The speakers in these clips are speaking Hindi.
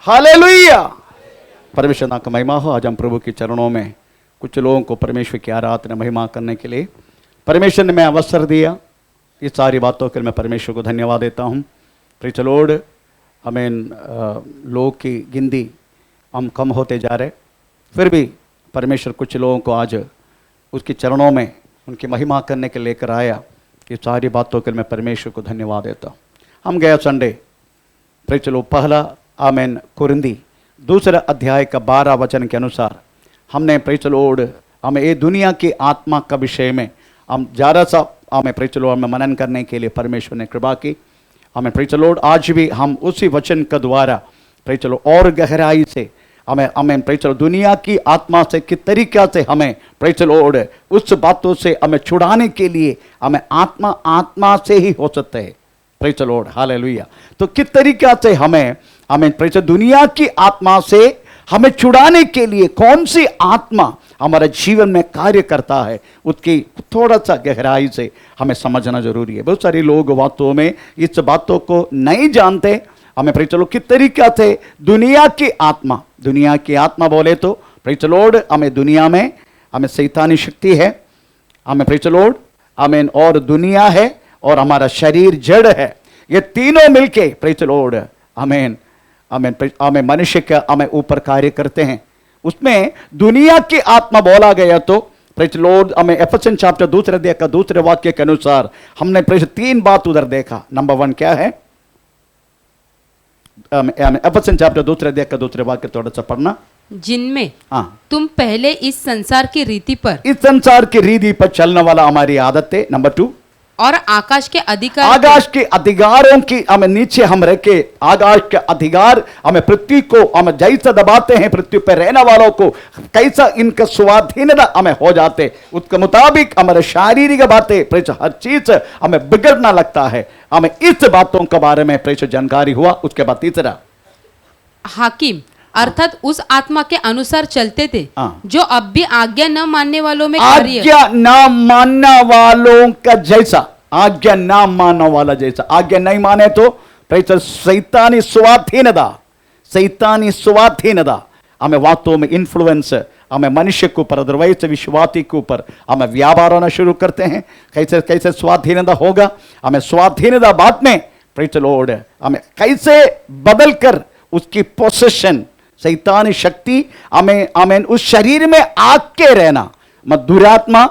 हालेलुया। परमेश्वर नाम का महिमा हो। आज हम प्रभु के चरणों में कुछ लोगों को परमेश्वर की आराधना महिमा करने के लिए परमेश्वर ने मैं अवसर दिया। ये सारी बातों के लिए मैं परमेश्वर को धन्यवाद देता हूँ। Praise the Lord. हमें लोग की गिनती हम कम होते जा रहे, फिर भी परमेश्वर कुछ लोगों को आज उसके चरणों में उनकी महिमा करने के लेकर आया। ये सारी बातों के लिए मैं परमेश्वर को धन्यवाद देता हूँ। हम गया संडे प्रेज़ द लॉर्ड पहला आमीन कुरिन्दी दूसरा अध्याय का 12 वचन के अनुसार हमने प्रेज़ द लॉर्ड हमें ये दुनिया की आत्मा का विषय में हम ज़्यादा सा हमें प्रेज़ द लॉर्ड में मनन करने के लिए परमेश्वर ने कृपा की। हमें प्रेज़ द लॉर्ड आज भी हम उसी वचन के द्वारा प्रेज़ द लॉर्ड और गहराई से हमें प्रेज़ द लॉर्ड दुनिया की आत्मा से किस तरीक़ा से हमें प्रेज़ द लॉर्ड उस बातों से हमें छुड़ाने के लिए हमें आत्मा से ही हो सकते हैं। Praise the Lord hallelujah. तो किस तरीक़ा से हमें प्रेज़ दुनिया की आत्मा से हमें छुड़ाने के लिए कौन सी आत्मा हमारे जीवन में कार्य करता है, उसकी थोड़ा सा गहराई से हमें समझना जरूरी है। बहुत सारे लोग वास्तव में इस बातों को नहीं जानते। हमें प्रेज़ द लॉर्ड किस तरीक़ा से दुनिया की आत्मा बोले तो प्रेज़ द लॉर्ड हमें दुनिया में हमें शैतानी शक्ति है, हमें प्रेज़ द लॉर्ड आमीन, और दुनिया है और हमारा शरीर जड़ है। ये तीनों मिलके प्रेज़ द लॉर्ड आमीन हमें मनुष्य का हमें ऊपर कार्य करते हैं। उसमें दुनिया की आत्मा बोला गया तो प्रेज़ द लॉर्ड हमें एफेसियन चैप्टर दूसरे अध्याय का दूसरे वाक्य के अनुसार हमने प्रेज़ 3 बात उधर देखा। नंबर 1 क्या है? एफेसियन चैप्टर दूसरे अध्याय का दूसरे वाक्य थोड़ा सा पढ़ना। जिनमें तुम पहले इस संसार की रीति पर चलने वाला हमारी आदत है। नंबर 2 और आकाश के अधिकारों की हमें नीचे हम रखे। आकाश के अधिकार हमें पृथ्वी को हम जैसा दबाते हैं, पृथ्वी पर रहने वालों को कैसा इनका स्वाधीनता हमें हो जाते, उसके मुताबिक हमारे शारीरिक बातें प्रेज़ हर चीज हमें बिगड़ना लगता है। हमें इस बातों के बारे में प्रेज़ जानकारी हुआ। उसके बाद तीसरा हाकिम अर्थात उस आत्मा के अनुसार चलते थे जो अब भी आज्ञा न मानने वालों में आज्ञा न मानने वालों का जैसा, आज्ञा न मानने वाला जैसा। आज्ञा नहीं माने तो प्रेज़ शैतानी स्वाधीनता हमें वास्तव में इन्फ्लुएंस हमें मनुष्य के ऊपर अदरवाइज विश्वासी के ऊपर हमें व्यापार होना शुरू करते हैं। कैसे कैसे स्वाधीनता होगा? हमें स्वाधीनता बाद में प्रेज़ लॉर्ड हमें कैसे बदल कर उसकी पोसेशन शैतानी शक्ति हमें उस शरीर में आके रहना, दुरात्मा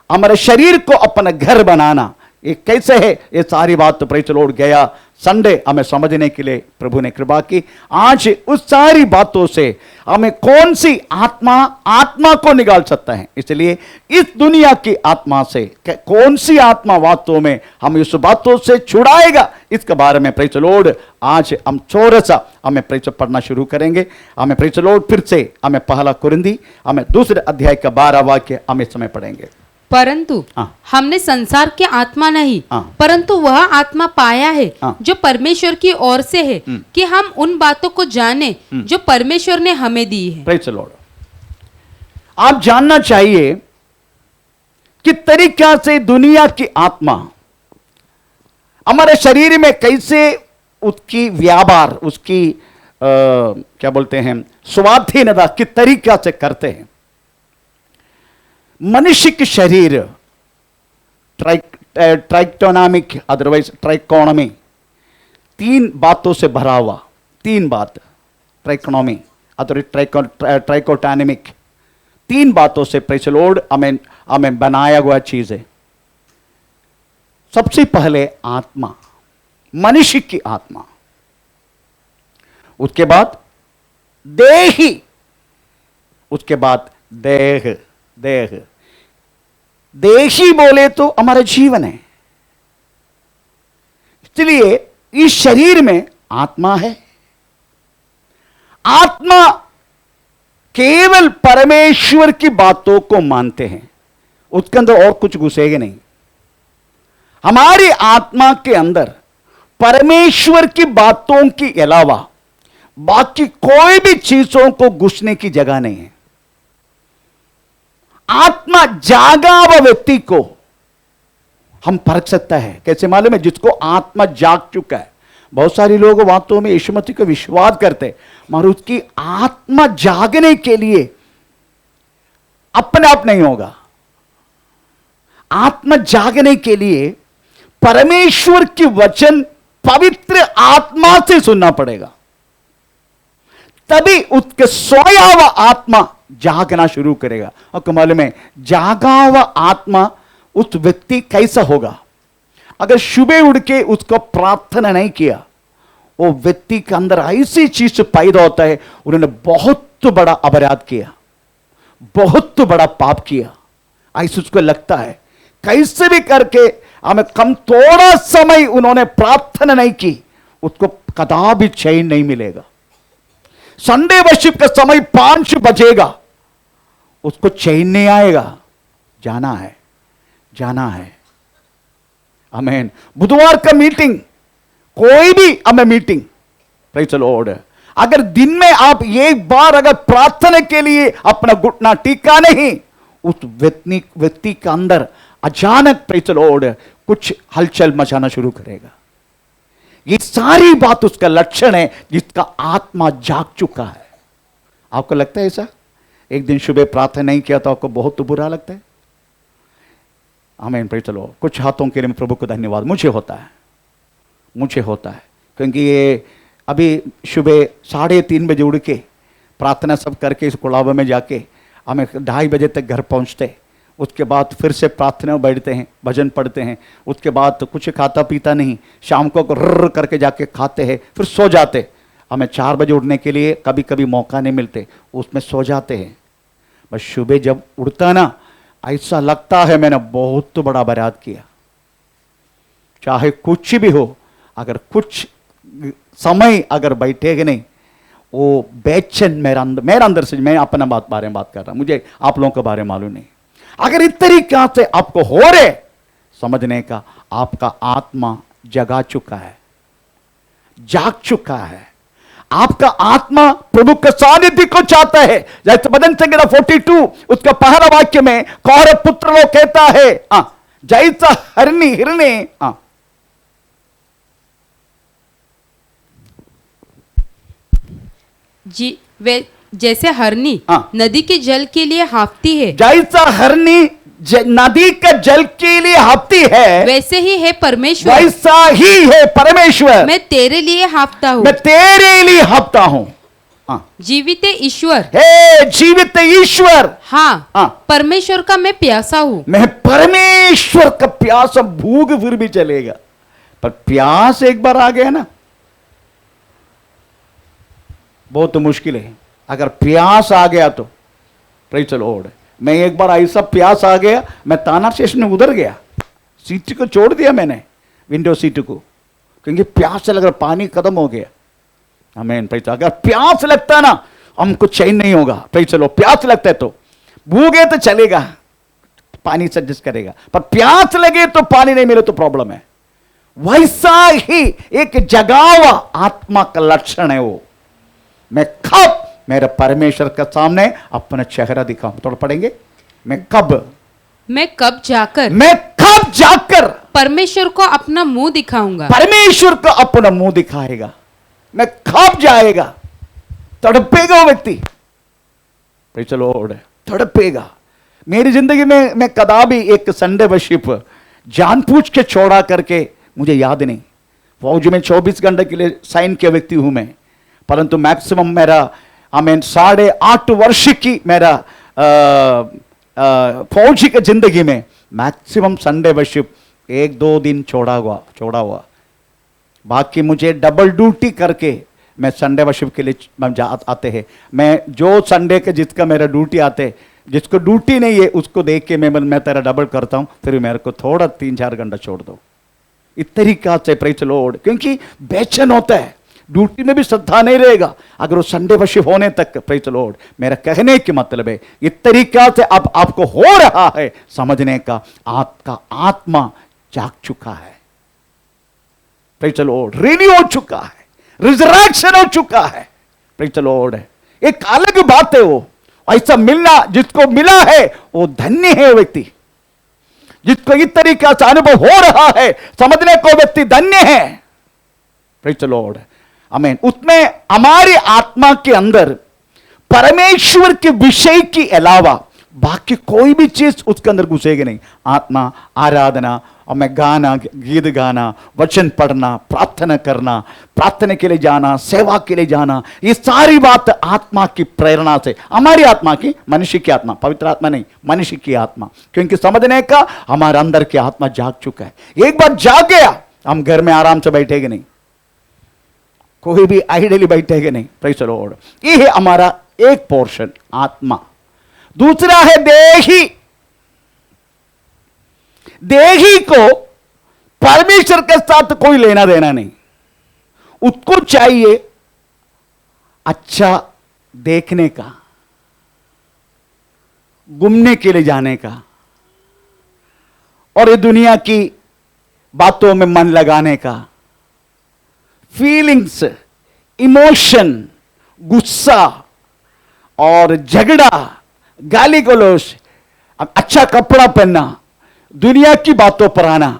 हमारे शरीर को अपना घर बनाना, ये कैसे है? ये सारी बात तो प्रेज़ लॉर्ड गया संडे हमें समझने के लिए प्रभु ने कृपा की। आज उस सारी बातों से हमें कौन सी आत्मा को निकाल सकता है। इसलिए इस दुनिया की आत्मा से कौन सी आत्मा वास्तव में हम इस बातों से छुड़ाएगा, इसके बारे में प्रेज़ लॉर्ड आज हम थोड़ा सा हमें प्रेज़ पढ़ना शुरू करेंगे। हमें प्रेज़ लॉर्ड फिर से हमें पहला कुरिन्दी हमें दूसरे अध्याय का 12 वाक्य हम इस समय पढ़ेंगे। परंतु हमने संसार की आत्मा नहीं परंतु वह आत्मा पाया है जो परमेश्वर की ओर से है कि हम उन बातों को जाने जो परमेश्वर ने हमें दी है। Praise the Lord. आप जानना चाहिए कि तरीका से दुनिया की आत्मा हमारे शरीर में कैसे उसकी व्यापार उसकी क्या बोलते हैं स्वाधीनता किस तरीका से करते हैं। मनुष्य के शरीर ट्राइकोनॉमिक अदरवाइज ट्राइकोनॉमी 3 बातों से भरा हुआ। 3 बात ट्राइकोनॉमी अदरवाइज ट्राइकोटॉनमिक 3 बातों से प्रेज़ लॉर्ड हमें बनाया हुआ चीज है। सबसे पहले आत्मा, मनुष्य की आत्मा, उसके बाद देही, उसके बाद देह। देही बोले तो हमारा जीवन है। इसलिए इस शरीर में आत्मा है। आत्मा केवल परमेश्वर की बातों को मानते हैं, उसके अंदर और कुछ घुसेगा नहीं। हमारी आत्मा के अंदर परमेश्वर की बातों के अलावा बाकी कोई भी चीजों को घुसने की जगह नहीं है। आत्मा जागा हुआ व्यक्ति को हम परख सकता है। कैसे मालूम है? जिसको आत्मा जाग चुका है, बहुत सारे लोग वास्तव में यीशु मसीह को विश्वास करते, मगर उसकी आत्मा जागने के लिए अपने आप नहीं होगा। आत्मा जागने के लिए परमेश्वर की वचन पवित्र आत्मा से सुनना पड़ेगा, तभी उसके सोया हुआ आत्मा जागना शुरू करेगा। और कमाल में जागा हुआ आत्मा उस व्यक्ति कैसा होगा? अगर सुबह उठ के उसको प्रार्थना नहीं किया, वो व्यक्ति के अंदर ऐसी चीज पैदा होता है, उन्होंने बहुत बड़ा अपराध किया, बहुत बड़ा पाप किया, ऐसे उसको लगता है। कैसे भी करके हमें कम थोड़ा समय उन्होंने प्रार्थना नहीं की, उसको कदापि चैन नहीं मिलेगा। संडे वर्शिप का समय 5 बजेगा, उसको चैन नहीं आएगा। जाना है, जाना है। आमीन। बुधवार का मीटिंग, कोई भी हमें मीटिंग, प्रेज़ द लॉर्ड, अगर दिन में आप एक बार अगर प्रार्थना के लिए अपना घुटना टीका नहीं, उस व्यक्ति के अंदर अचानक, प्रेज़ द लॉर्ड, कुछ हलचल मचाना शुरू करेगा। ये सारी बात उसका लक्षण है जिसका आत्मा जाग चुका है। आपको लगता है ऐसा? एक दिन सुबह प्रार्थना नहीं किया तो आपको बहुत बुरा लगता है? आमीन, प्रेज़ द लॉर्ड। कुछ हाथों के लिए प्रभु को धन्यवाद। मुझे होता है, मुझे होता है, क्योंकि ये अभी सुबह 3:30 बजे उड़ के प्रार्थना सब करके इस कुड़ावा में जाके हमें 2:30 बजे तक घर पहुंचते, उसके बाद फिर से प्रार्थना में बैठते हैं, भजन पढ़ते हैं, उसके बाद तो कुछ खाता पीता नहीं, शाम को रर करके जाके खाते हैं, फिर सो जाते। हमें 4 बजे उठने के लिए कभी कभी मौका नहीं मिलते, उसमें सो जाते हैं। बस सुबह जब उठता ना, ऐसा लगता है मैंने बहुत बड़ा अपराध किया। चाहे कुछ भी हो, अगर कुछ समय अगर बैठेगा नहीं, वो बेचैन मेरा अंदर से, मैं अपना बारे में बात कर रहा हूं, मुझे आप लोगों के बारे में मालूम नहीं। अगर इस तरीके से आपको हो रहे, समझने का आपका आत्मा जगा चुका है, जाग चुका है। आपका आत्मा प्रभु के सानिध्य को चाहता है। जैसे भजन संहिता 42 उसका पहला वाक्य में कौरव पुत्र लोग कहता है, जैसा हिरणी जी, वे जैसे हरनी नदी के जल के लिए हाँफती है, जैसा हरनी नदी के जल के लिए हाँफती है, वैसे ही है परमेश्वर, वैसा ही है परमेश्वर। मैं तेरे लिए हाँफता हूँ, मैं तेरे लिए हाँफता हूँ। जीवित ईश्वर, हे जीवित ईश्वर। हाँ, परमेश्वर का मैं प्यासा हूँ। मैं परमेश्वर का प्यासा, भूख फिर भी चलेगा, पर प्यास एक बार आ गया ना, बहुत मुश्किल है। अगर प्यास आ गया तो प्रेज़ द लॉर्ड। मैं एक बार ऐसा प्यास आ गया, मैं ताना स्टेशन में उधर गया, सीट को छोड़ दिया मैंने, विंडो सीट को, क्योंकि प्यास से लग रहा, पानी खत्म हो गया। आमीन, प्रेज़। अगर प्यास लगता ना, हमको चैन नहीं होगा, प्रेज़ द लॉर्ड। प्यास लगता है तो भूखे तो चलेगा, पानी से एडजस्ट करेगा, पर प्यास लगे तो पानी नहीं मिले तो प्रॉब्लम है। वैसा ही एक जगावा आत्मा का लक्षण है वो। मैं कब मेरे परमेश्वर के सामने अपना चेहरा दिखाऊं? थोड़ा पढ़ेंगे। मैं कब जाकर परमेश्वर को अपना मुंह दिखाऊंगा। परमेश्वर को अपना मुंह दिखाएगा। मैं कब जाएगा? तड़पेगा वो व्यक्ति, प्रेज़ द लॉर्ड, तड़पेगा। मेरी जिंदगी में मैं कदापि एक संडे वर्शिप जानबूझ के छोड़ा करके मुझे याद नहीं। फौज में 24 घंटे के लिए साइन किया व्यक्ति हूं मैं, परंतु मैक्सिमम मेरा 8.5 वर्ष की मेरा फौजी की जिंदगी में मैक्सिमम संडे वर्शिप 1-2 दिन छोड़ा हुआ। बाकी मुझे डबल ड्यूटी करके मैं संडे वर्शिप के लिए आते हैं। मैं जो संडे के जिसका मेरा ड्यूटी आते, जिसको ड्यूटी नहीं है उसको देख के मैं तेरा डबल करता हूं, फिर मेरे को थोड़ा 3-4 घंटा छोड़ दो। इस तरीका से प्रेज़ द लॉर्ड, क्योंकि बेचैन होता है, ड्यूटी में भी श्रद्धा नहीं रहेगा अगर वो संडे वर्शिप होने तक। प्रेज़ द लॉर्ड, मेरा कहने की मतलब है इस तरीका से अब आपको हो रहा है समझने का, आपका आत्मा जाग चुका है, प्रेज़ द लॉर्ड, रिन्यू हो चुका है, रिजरेक्शन हो चुका है, प्रेज़ द लॉर्ड। एक अलग बात है वो, ऐसा मिलना, जिसको मिला है वो धन्य है वो व्यक्ति। जिसको इस तरीका से अनुभव हो रहा है समझने को व्यक्ति धन्य है, प्रेज़ द लॉर्ड, आमीन। उसमें हमारी आत्मा के अंदर परमेश्वर के विषय के अलावा बाकी कोई भी चीज उसके अंदर घुसेगी नहीं। आत्मा, आराधना, और मैं गाना, गीत गाना, वचन पढ़ना, प्रार्थना करना, प्रार्थना के लिए जाना, सेवा के लिए जाना, ये सारी बात आत्मा की प्रेरणा से, हमारी आत्मा की, मनुष्य की आत्मा, पवित्र आत्मा नहीं, मनुष्य की आत्मा, क्योंकि समझने का हमारे अंदर की आत्मा जाग चुका है। एक बार जाग गया, हम घर में आराम से बैठेंगे नहीं, कोई भी आइडली बैठेंगे नहीं। प्रेज़ द लॉर्ड, ये है हमारा एक पोर्शन आत्मा। दूसरा है देही। देही को परमेश्वर के साथ कोई लेना देना नहीं, उसको चाहिए अच्छा देखने का, घूमने के लिए जाने का, और ये दुनिया की बातों में मन लगाने का, फीलिंग्स, इमोशन, गुस्सा और झगड़ा, गाली गलौज, अच्छा कपड़ा पहनना, दुनिया की बातों पर आना,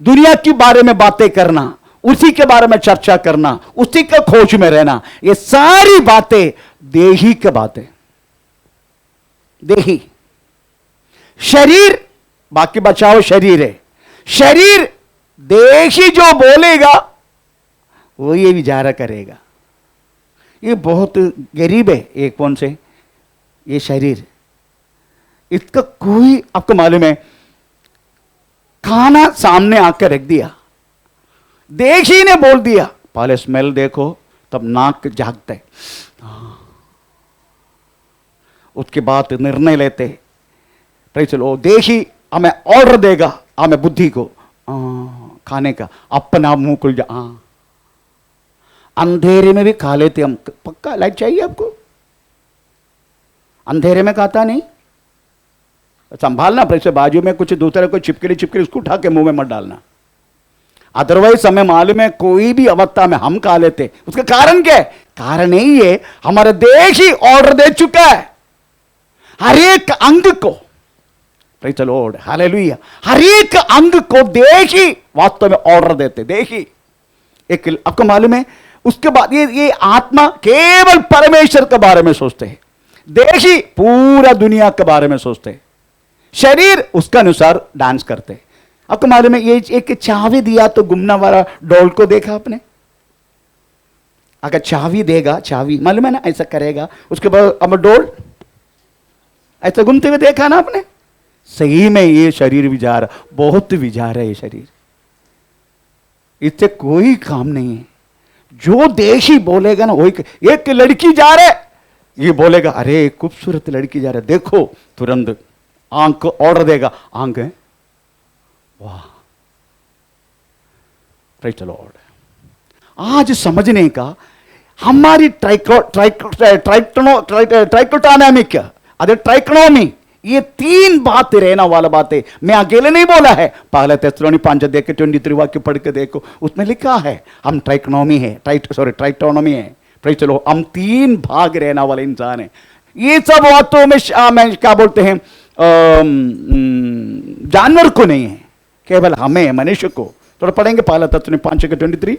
दुनिया के बारे में बातें करना, उसी के बारे में चर्चा करना, उसी के खोज में रहना, ये सारी बातें देही की बातें। देही शरीर, बाकी बचाओ शरीर है। शरीर देही जो बोलेगा वो ये विचार करेगा। ये बहुत गरीब है। एक कौन से, ये शरीर, इसका कोई, आपको मालूम है, खाना सामने आकर रख दिया, देही ने बोल दिया, पहले स्मेल देखो, तब नाक जागता है, उसके बाद निर्णय लेते। चलो देही हमें ऑर्डर देगा, हमें बुद्धि को खाने का, अपना मुंह खुल जा। अंधेरे में भी खा लेते हम, पक्का लाइट चाहिए आपको, अंधेरे में खाता नहीं, संभालना, प्रेस बाजू में कुछ दूसरे को चिपकली उसको उठा के मुंह में मत डालना। अदरवाइज हमें मालूम है कोई भी अवस्था में हम खा लेते, उसका कारण क्या है? कारण यही है हमारे देश ही ऑर्डर दे चुका है हर एक अंग को। Praise the Lord, hallelujah. हर एक अंग को देश ही वास्तव में ऑर्डर देते। देखिए एक, आपको मालूम है, उसके बाद ये आत्मा केवल परमेश्वर के बारे में सोचते हैं, देही पूरा दुनिया के बारे में सोचते हैं, शरीर उसका अनुसार डांस करते। आपको मालूम है, ये एक चाबी दिया तो घूमना वाला डोल को देखा आपने? अगर चाबी देगा, चाबी मालूम है ना, ऐसा करेगा, उसके बाद अब डोल ऐसा घूमते हुए देखा ना आपने? सही में ये शरीर विचार, बहुत विचार है ये शरीर, इससे कोई काम नहीं है। जो देशी बोलेगा ना वही, एक लड़की जा रहे, ये बोलेगा अरे खूबसूरत लड़की जा रहे, देखो, तुरंत आंख ऑर्डर देगा, आंख है, वाह, प्रेज़ द लॉर्ड। आज समझने का हमारी ट्राइकोटोनॉमिक, अरे ट्राइकोनॉमी, ये तीन बात रहना वाला बात है। मैं अकेले नहीं बोला है, पहले तेस्सलोनी 5 देख के 23 वाक्य पढ़ के देखो, उसमें लिखा है हम ट्राइकोनॉमी है, ट्राइकोटोनॉमी है। प्रेज़ द लॉर्ड, हम तीन भाग रहना वाले इंसान है। ये सब बातों में क्या बोलते हैं, जानवर को नहीं है, केवल हमें, मनुष्य को। थोड़ा पढ़ेंगे पहला तेस्सलोनी 5:23।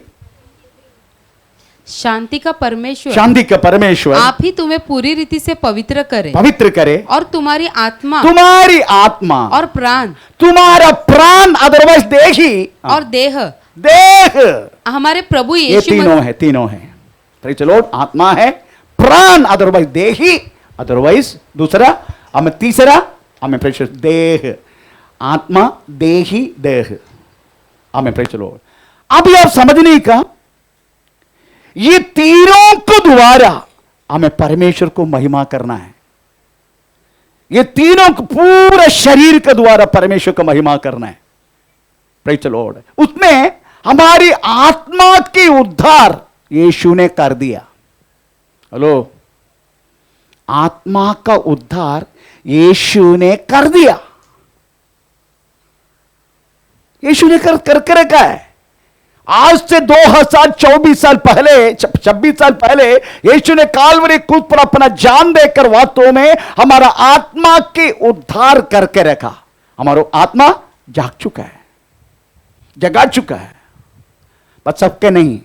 शांति का परमेश्वर, शांति का परमेश्वर आप ही तुम्हें पूरी रीति से पवित्र करे, और तुम्हारी आत्मा और प्राण, तुम्हारा प्राण, अदरवाइज देही और देह हमारे प्रभु यीशु, ये तीनों है। प्रेज़ द लॉर्ड, आत्मा है, प्राण, अदरवाइज देही, अदरवाइज दूसरा, हमें तीसरा, हमें प्रेषित देह, आत्मा, देही, देह, हमें प्रेज़ द लॉर्ड। अभी आप समझने का, ये तीनों को द्वारा हमें परमेश्वर को महिमा करना है। ये तीनों को पूरे शरीर के द्वारा परमेश्वर को महिमा करना है। प्रेज़ द लॉर्ड, उसमें हमारी आत्मा की उद्धार यीशु ने कर दिया। हेलो, आत्मा का उद्धार यीशु ने कर दिया। यीशु ने कर रखा है। आज से 2024 साल पहले, 26 साल पहले यीशु ने काल्वरी क्रूस पर अपना जान देकर वास्तव में हमारा आत्मा के उद्धार करके रखा। हमारा आत्मा जाग चुका है, जगा चुका है, बस सबके नहीं,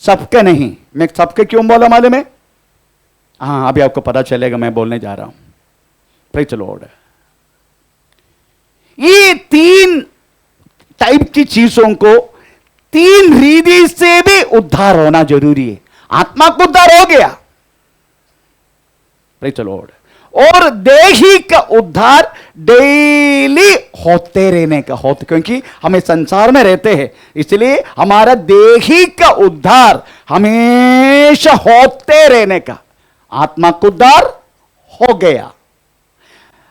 सबके नहीं। मैं सबके क्यों बोला मालूम है? हाँ, अभी आपको पता चलेगा मैं बोलने जा रहा हूं। Praise the Lord. ये 3 टाइप की चीजों को 3 रीति से भी उद्धार होना जरूरी है। आत्मा को उद्धार हो गया, प्रेज़ द लॉर्ड, और दैहिक उद्धार डेली होते रहने का होते, क्योंकि हमें संसार में रहते हैं, इसलिए हमारा दैहिक उद्धार हमेशा होते रहने का। आत्मा को उद्धार हो गया,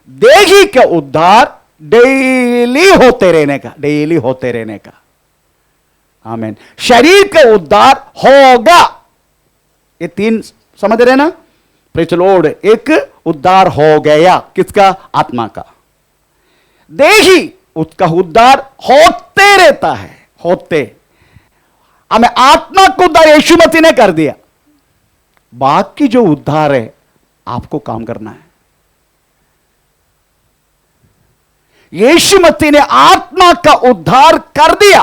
दैहिक उद्धार डेली होते रहने का, डेली होते रहने का। आमीन। शरीर का उद्धार होगा। ये 3 समझ रहे ना? Praise the Lord. एक उद्धार हो गया, किसका? आत्मा का। देही उसका उद्धार होते रहता है, होते। हमें आत्मा को उद्धार यीशु मसीह ने कर दिया, बाकी जो उद्धार है आपको काम करना है। यीशु मसीह ने आत्मा का उद्धार कर दिया,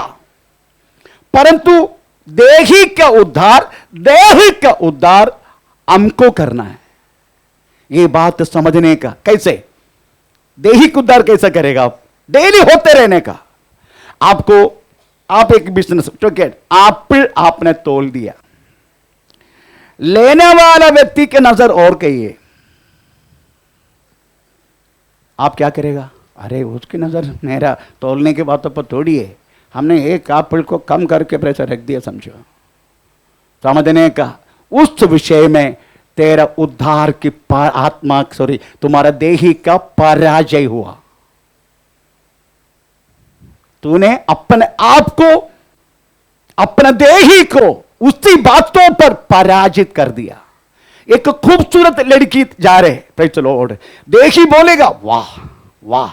परंतु देही का उद्धार, देह का उद्धार हमको करना है। ये बात समझने का कैसे? देहिक उद्धार कैसा करेगा आप? डेली होते रहने का। आपको, आप एक बिजनेस, ठीक है, आपने तोल दिया, लेने वाला व्यक्ति के नजर और कही है, आप क्या करेगा? अरे उसकी नजर मेरा तोलने के बातों पर थोड़ी है, हमने एक एप्पल को कम करके प्रेशर रख दिया, समझो। समझने का उस विषय में तेरा उद्धार की आत्मा, सॉरी, तुम्हारा देही का पराजय हुआ। तूने अपने आप को, अपने देही को उसी बातों पर पराजित कर दिया। एक खूबसूरत लड़की जा रहे, प्रेज़ द लॉर्ड, देही बोलेगा वाह वाह।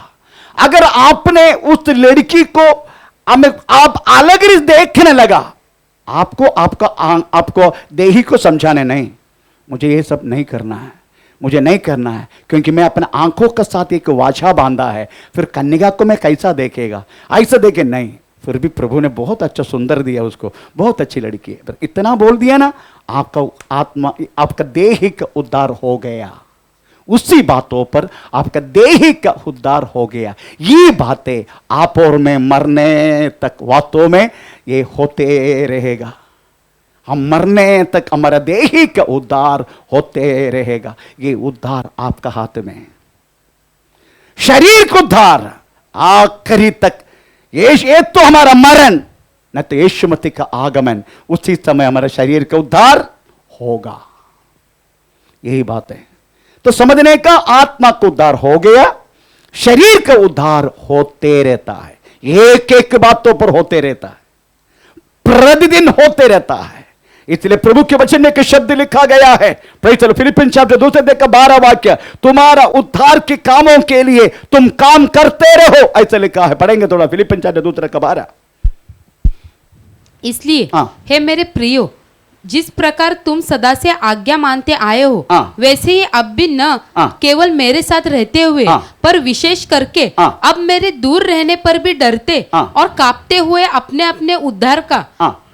अगर आपने उस लड़की को आप अलग ही देखने लगा, आपको देही को समझाने नहीं, मुझे ये सब नहीं करना है, मुझे नहीं करना है, क्योंकि मैं अपने आंखों के साथ एक वाचा बांधा है, फिर कन्या को मैं कैसा देखेगा, ऐसा देखे नहीं। फिर भी प्रभु ने बहुत अच्छा सुंदर दिया उसको, बहुत अच्छी लड़की है, पर इतना बोल दिया ना, आपका आत्मा, आपका देहिक उद्धार हो गया। उसी बातों पर आपका देहिक उद्धार हो गया। ये बातें आप और मैं मरने तक वास्तव में ये होते रहेगा। हम मरने तक हमारा देहिक उद्धार होते रहेगा। ये उद्धार आपका हाथ में है। शरीर को उद्धार आखिरी तक, ये तो हमारा मरण, न तो यीशु मसीह का आगमन, उसी समय हमारा शरीर का उद्धार होगा। यही बात है। तो समझने का, आत्मा को उद्धार हो गया, शरीर का उद्धार होते रहता है, एक एक बातों पर होते रहता है, प्रतिदिन होते रहता है। इसलिए प्रभु के वचन में एक शब्द लिखा गया है, फिलिप्पियन चैप्टर 2 से 12 वाक्य, तुम्हारा उद्धार के कामों के लिए तुम काम करते रहो, ऐसा लिखा है। पढ़ेंगे थोड़ा, फिलिप्पियन चैप्टर 2 से 12। इसलिए हे मेरे प्रियो, जिस प्रकार तुम सदा से आज्ञा मानते आए हो, वैसे ही अब भी न केवल मेरे साथ रहते हुए, पर विशेष करके अब मेरे दूर रहने पर भी डरते और कांपते हुए अपने अपने उद्धार का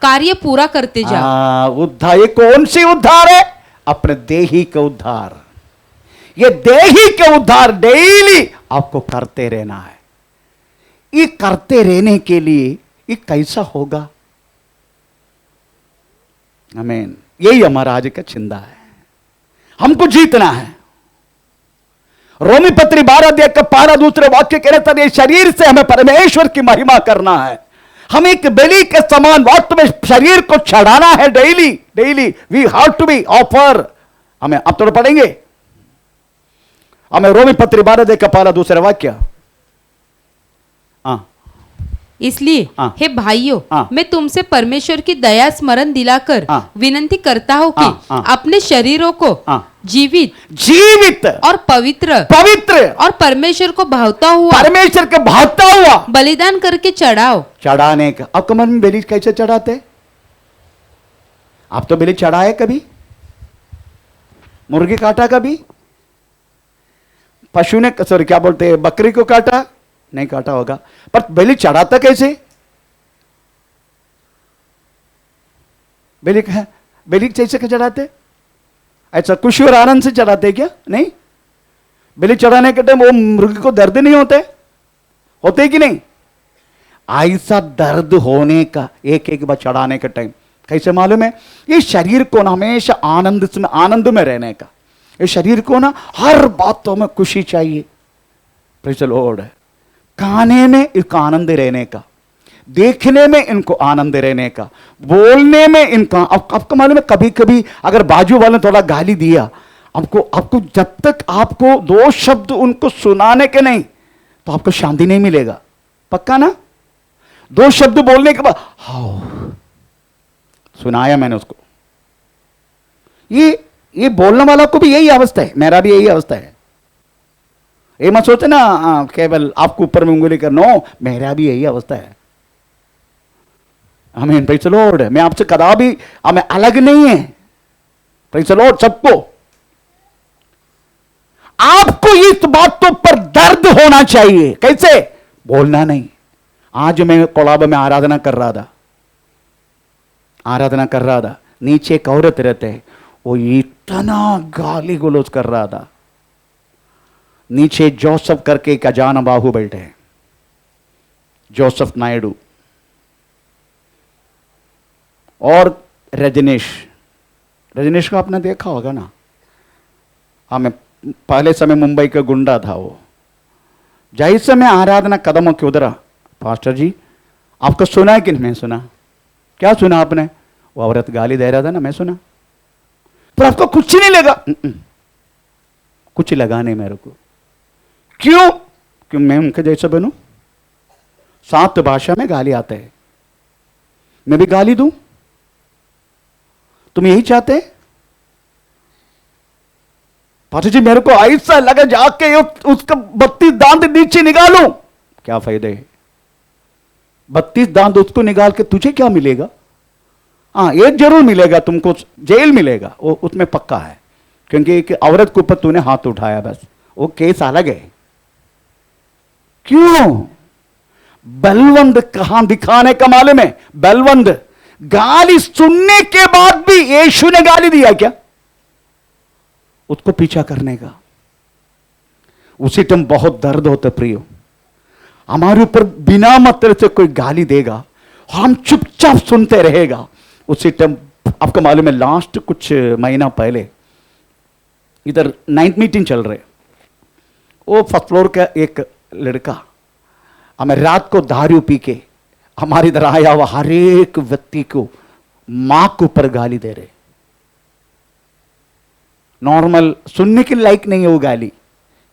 कार्य पूरा करते जाओ। उद्धार, ये कौन सी उद्धार है? अपने देही का उद्धार। ये देही का उद्धार डेली आपको करते रहना है। ये करते रहने के लिए ये कैसा होगा? आमीन। यही हमारा आज का चिंता है। हमको जीतना है। रोमी पत्री 12 अध्याय का 12 वाक्य कह रहा था, ये शरीर से हमें परमेश्वर की महिमा करना है। हम एक बलि के समान वास्तव में शरीर को चढ़ाना है daily, daily we have to be offer. हमें अब थोड़ा पढ़ेंगे, हमें रोमी पत्री 12 अध्याय का 12 वाक्य। इसलिए हे भाइयों, मैं तुमसे परमेश्वर की दया स्मरण दिलाकर विनती करता हूँ कि अपने शरीरों को जीवित और पवित्र और परमेश्वर को भावता हुआ बलिदान करके चढ़ाओ। चढ़ाने का, आपको मन में बलि कैसे चढ़ाते? आप तो बलि चढ़ाए कभी? मुर्गी काटा कभी? पशु ने, सॉरी क्या बोलते हैं, बकरी को काटा? नहीं काटा होगा। पर बलि चढ़ाता कैसे? बलि है, बलि कैसे चढ़ाते? ऐसा खुशी और आनंद से चढ़ाते क्या? नहीं। बलि चढ़ाने के टाइम वो मृग को दर्द नहीं होते कि नहीं? ऐसा दर्द होने का एक बार चढ़ाने के टाइम कैसे मालूम है? ये शरीर को ना हमेशा आनंद में रहने का, ये शरीर को ना हर बातों में खुशी चाहिए। Praise the Lord. खाने में इनका आनंद रहने का, देखने में इनको आनंद रहने का, बोलने में इनका। आपको मालूम है कभी कभी अगर बाजू वाले थोड़ा गाली दिया आपको जब तक आपको 2 शब्द उनको सुनाने के नहीं तो आपको शांति नहीं मिलेगा। पक्का ना? 2 शब्द बोलने के बाद हाउ सुनाया मैंने उसको। ये बोलने वाला को भी यही अवस्था है, मेरा भी यही अवस्था है। ये मत सोचे ना केवल आपको ऊपर में उंगली कर, नो, मेरा भी यही अवस्था है। आमीन, प्रेज़ द लॉर्ड। मैं आपसे कदापि हमें अलग नहीं है। Praise the Lord. सबको आपको इस बातों पर दर्द होना चाहिए। कैसे? बोलना नहीं। आज मैं कोलाब में आराधना कर रहा था, नीचे एक औरत रहते हैं, वो इतना गाली गलौज कर रहा था। नीचे जोसेफ करके एक अजाना बाहु बैठे हैं, जोसेफ नायडू और रजनीश को आपने देखा होगा ना? मैं पहले समय मुंबई का गुंडा था वो। जैसे मैं आराधना कदमों के उधरा, पास्टर जी आपको सुना है कि नहीं? मैं सुना। क्या सुना आपने? वो औरत गाली दे रहा था ना, मैं सुना। पर आपको कुछ नहीं लगा? कुछ लगा नहीं मेरे को। क्यों? क्यों मैं उनके जैसा बनूं? 7 भाषा में गाली आते हैं, मैं भी गाली दूं? तुम यही चाहते हैं? पास्टर जी मेरे को ऐसा लगा जाके उसका 32 दांत नीचे निकालूं। क्या फायदे? 32 दांत उसको निकाल के तुझे क्या मिलेगा? हाँ, एक जरूर मिलेगा तुमको, जेल मिलेगा, वो उसमें पक्का है, क्योंकि एक औरत के ऊपर तूने हाथ उठाया, बस वो केस अलग है। क्यों? बलवंत कहां दिखाने का मालूम है? बलवंत गाली सुनने के बाद भी यीशु ने गाली दिया क्या? उसको पीछा करने का। उसी टाइम बहुत दर्द होता प्रियो। हमारे ऊपर बिना मतलब से कोई गाली देगा, हम चुपचाप सुनते रहेगा। उसी टाइम आपको मालूम है लास्ट कुछ महीना पहले इधर 9th मीटिंग चल रहे, वो फर्स्ट फ्लोर का एक लड़का हमें रात को दारू पी के हमारी इधर आया हुआ हर एक व्यक्ति को मां के ऊपर गाली दे रहे। नॉर्मल सुनने के लायक नहीं है वो गाली,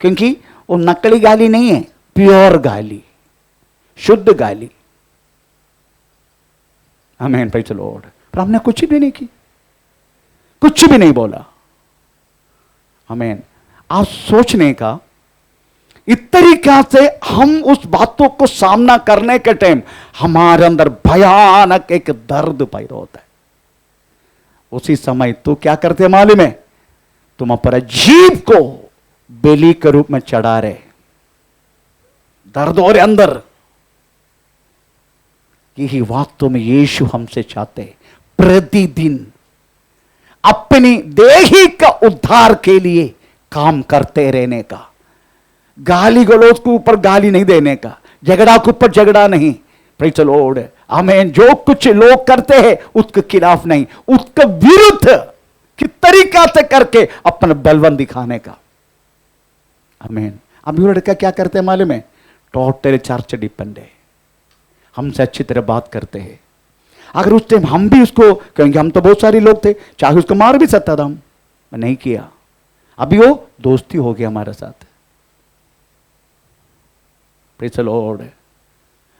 क्योंकि वो नकली गाली नहीं है, प्योर गाली, शुद्ध गाली। आमीन, प्रेज़ द लॉर्ड। पर हमने कुछ भी नहीं की, कुछ भी नहीं बोला। आमीन। आप सोचने का इस तरीका से हम उस बातों को सामना करने के टाइम हमारे अंदर भयानक एक दर्द पैदा होता है। उसी समय तो क्या करते मालूम है? तुम अपने जीव को बलि के रूप में चढ़ा रहे। दर्द और अंदर यही वास्तव में यीशु हमसे चाहते हैं, प्रतिदिन अपनी देही का उद्धार के लिए काम करते रहने का। गाली गलौज के ऊपर गाली नहीं देने का, झगड़ा के ऊपर झगड़ा नहीं। Praise the Lord. आमीन। जो कुछ लोग करते हैं उसके खिलाफ नहीं, उसके विरुद्ध किस तरीका से करके अपना बलवन दिखाने का। आमीन। अब ये लड़का क्या करते हैं मालूम है? टोटल चर्च डिपेंड है, हमसे अच्छी तरह बात करते हैं। अगर उस टाइम हम भी उसको, क्योंकि हम तो बहुत सारे लोग थे, चाहे उसको मार भी सकता था, हम नहीं किया। अभी वो दोस्ती हो गया हमारे साथ। Praise the Lord.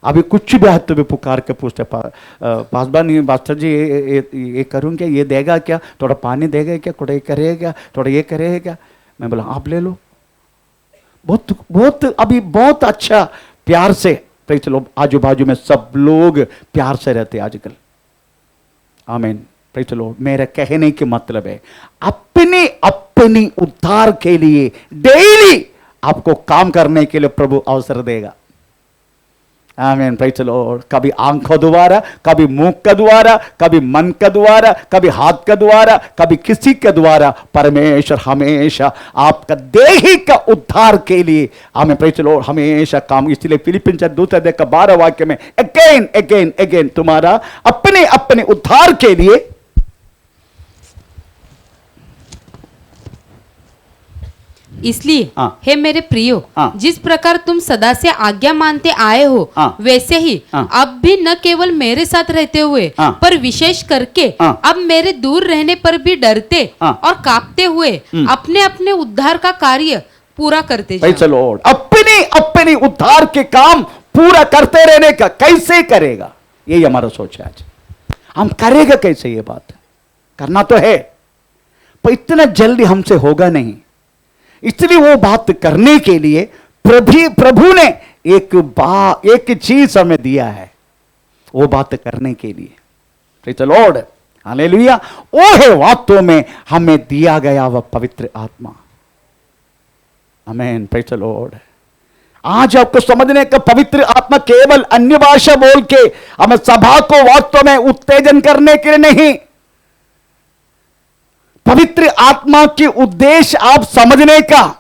अभी कुछ भी हाथ भी पुकार के पूछते, पासवान नहीं पास्टर जी ये करूँ क्या, ये देगा क्या, थोड़ा पानी देगा क्या, थोड़ा ये करेगा क्या, थोड़ा ये करेगा क्या? मैं बोला आप ले लो। बहुत बहुत अभी बहुत अच्छा प्यार से, प्रेज़ द लॉर्ड, आजू बाजू में सब लोग प्यार से रहते आजकल। आमीन, प्रेज़ द लॉर्ड। मेरा कहने के मतलब है अपनी उद्धार के लिए डेली आपको काम करने के लिए प्रभु अवसर देगा। आमीन, प्रेज़ द लॉर्ड। कभी आंखों द्वारा, कभी मुंह का द्वारा, कभी मन का द्वारा, कभी हाथ का द्वारा, कभी किसी के द्वारा परमेश्वर हमेशा आपका देही का उद्धार के लिए, आमीन, प्रेज़ द लॉर्ड, हमेशा काम। इसलिए फिलिपियंस 2:12 वाक्य में अगेन अगेन अगेन तुम्हारा अपने अपने उद्धार के लिए, इसलिए हे मेरे प्रियो, हाँ। जिस प्रकार तुम सदा से आज्ञा मानते आए हो, हाँ। वैसे ही हाँ। अब भी न केवल मेरे साथ रहते हुए, हाँ। पर विशेष करके हाँ। अब मेरे दूर रहने पर भी डरते हाँ। और कांपते हुए अपने अपने उद्धार का कार्य पूरा करते प्रेज़ द जाओ। लॉर्ड। अपने अपने उद्धार के काम पूरा करते रहने का कैसे करेगा, यही हमारा सोच है आज। हम करेगा कैसे, ये बात करना तो है पर इतना जल्दी हमसे होगा नहीं। इसलिए वो बात करने के लिए प्रभु ने एक चीज हमें दिया है, वो बात करने के लिए। Praise the Lord, hallelujah. वो है वास्तव में हमें दिया गया वह पवित्र आत्मा। आमीन, प्रेज़ द लॉर्ड। आज आपको समझने का, पवित्र आत्मा केवल अन्य भाषा बोल के हमें सभा को वास्तव में उत्तेजन करने के लिए नहीं, पवित्र आत्मा के उद्देश्य आप समझने का,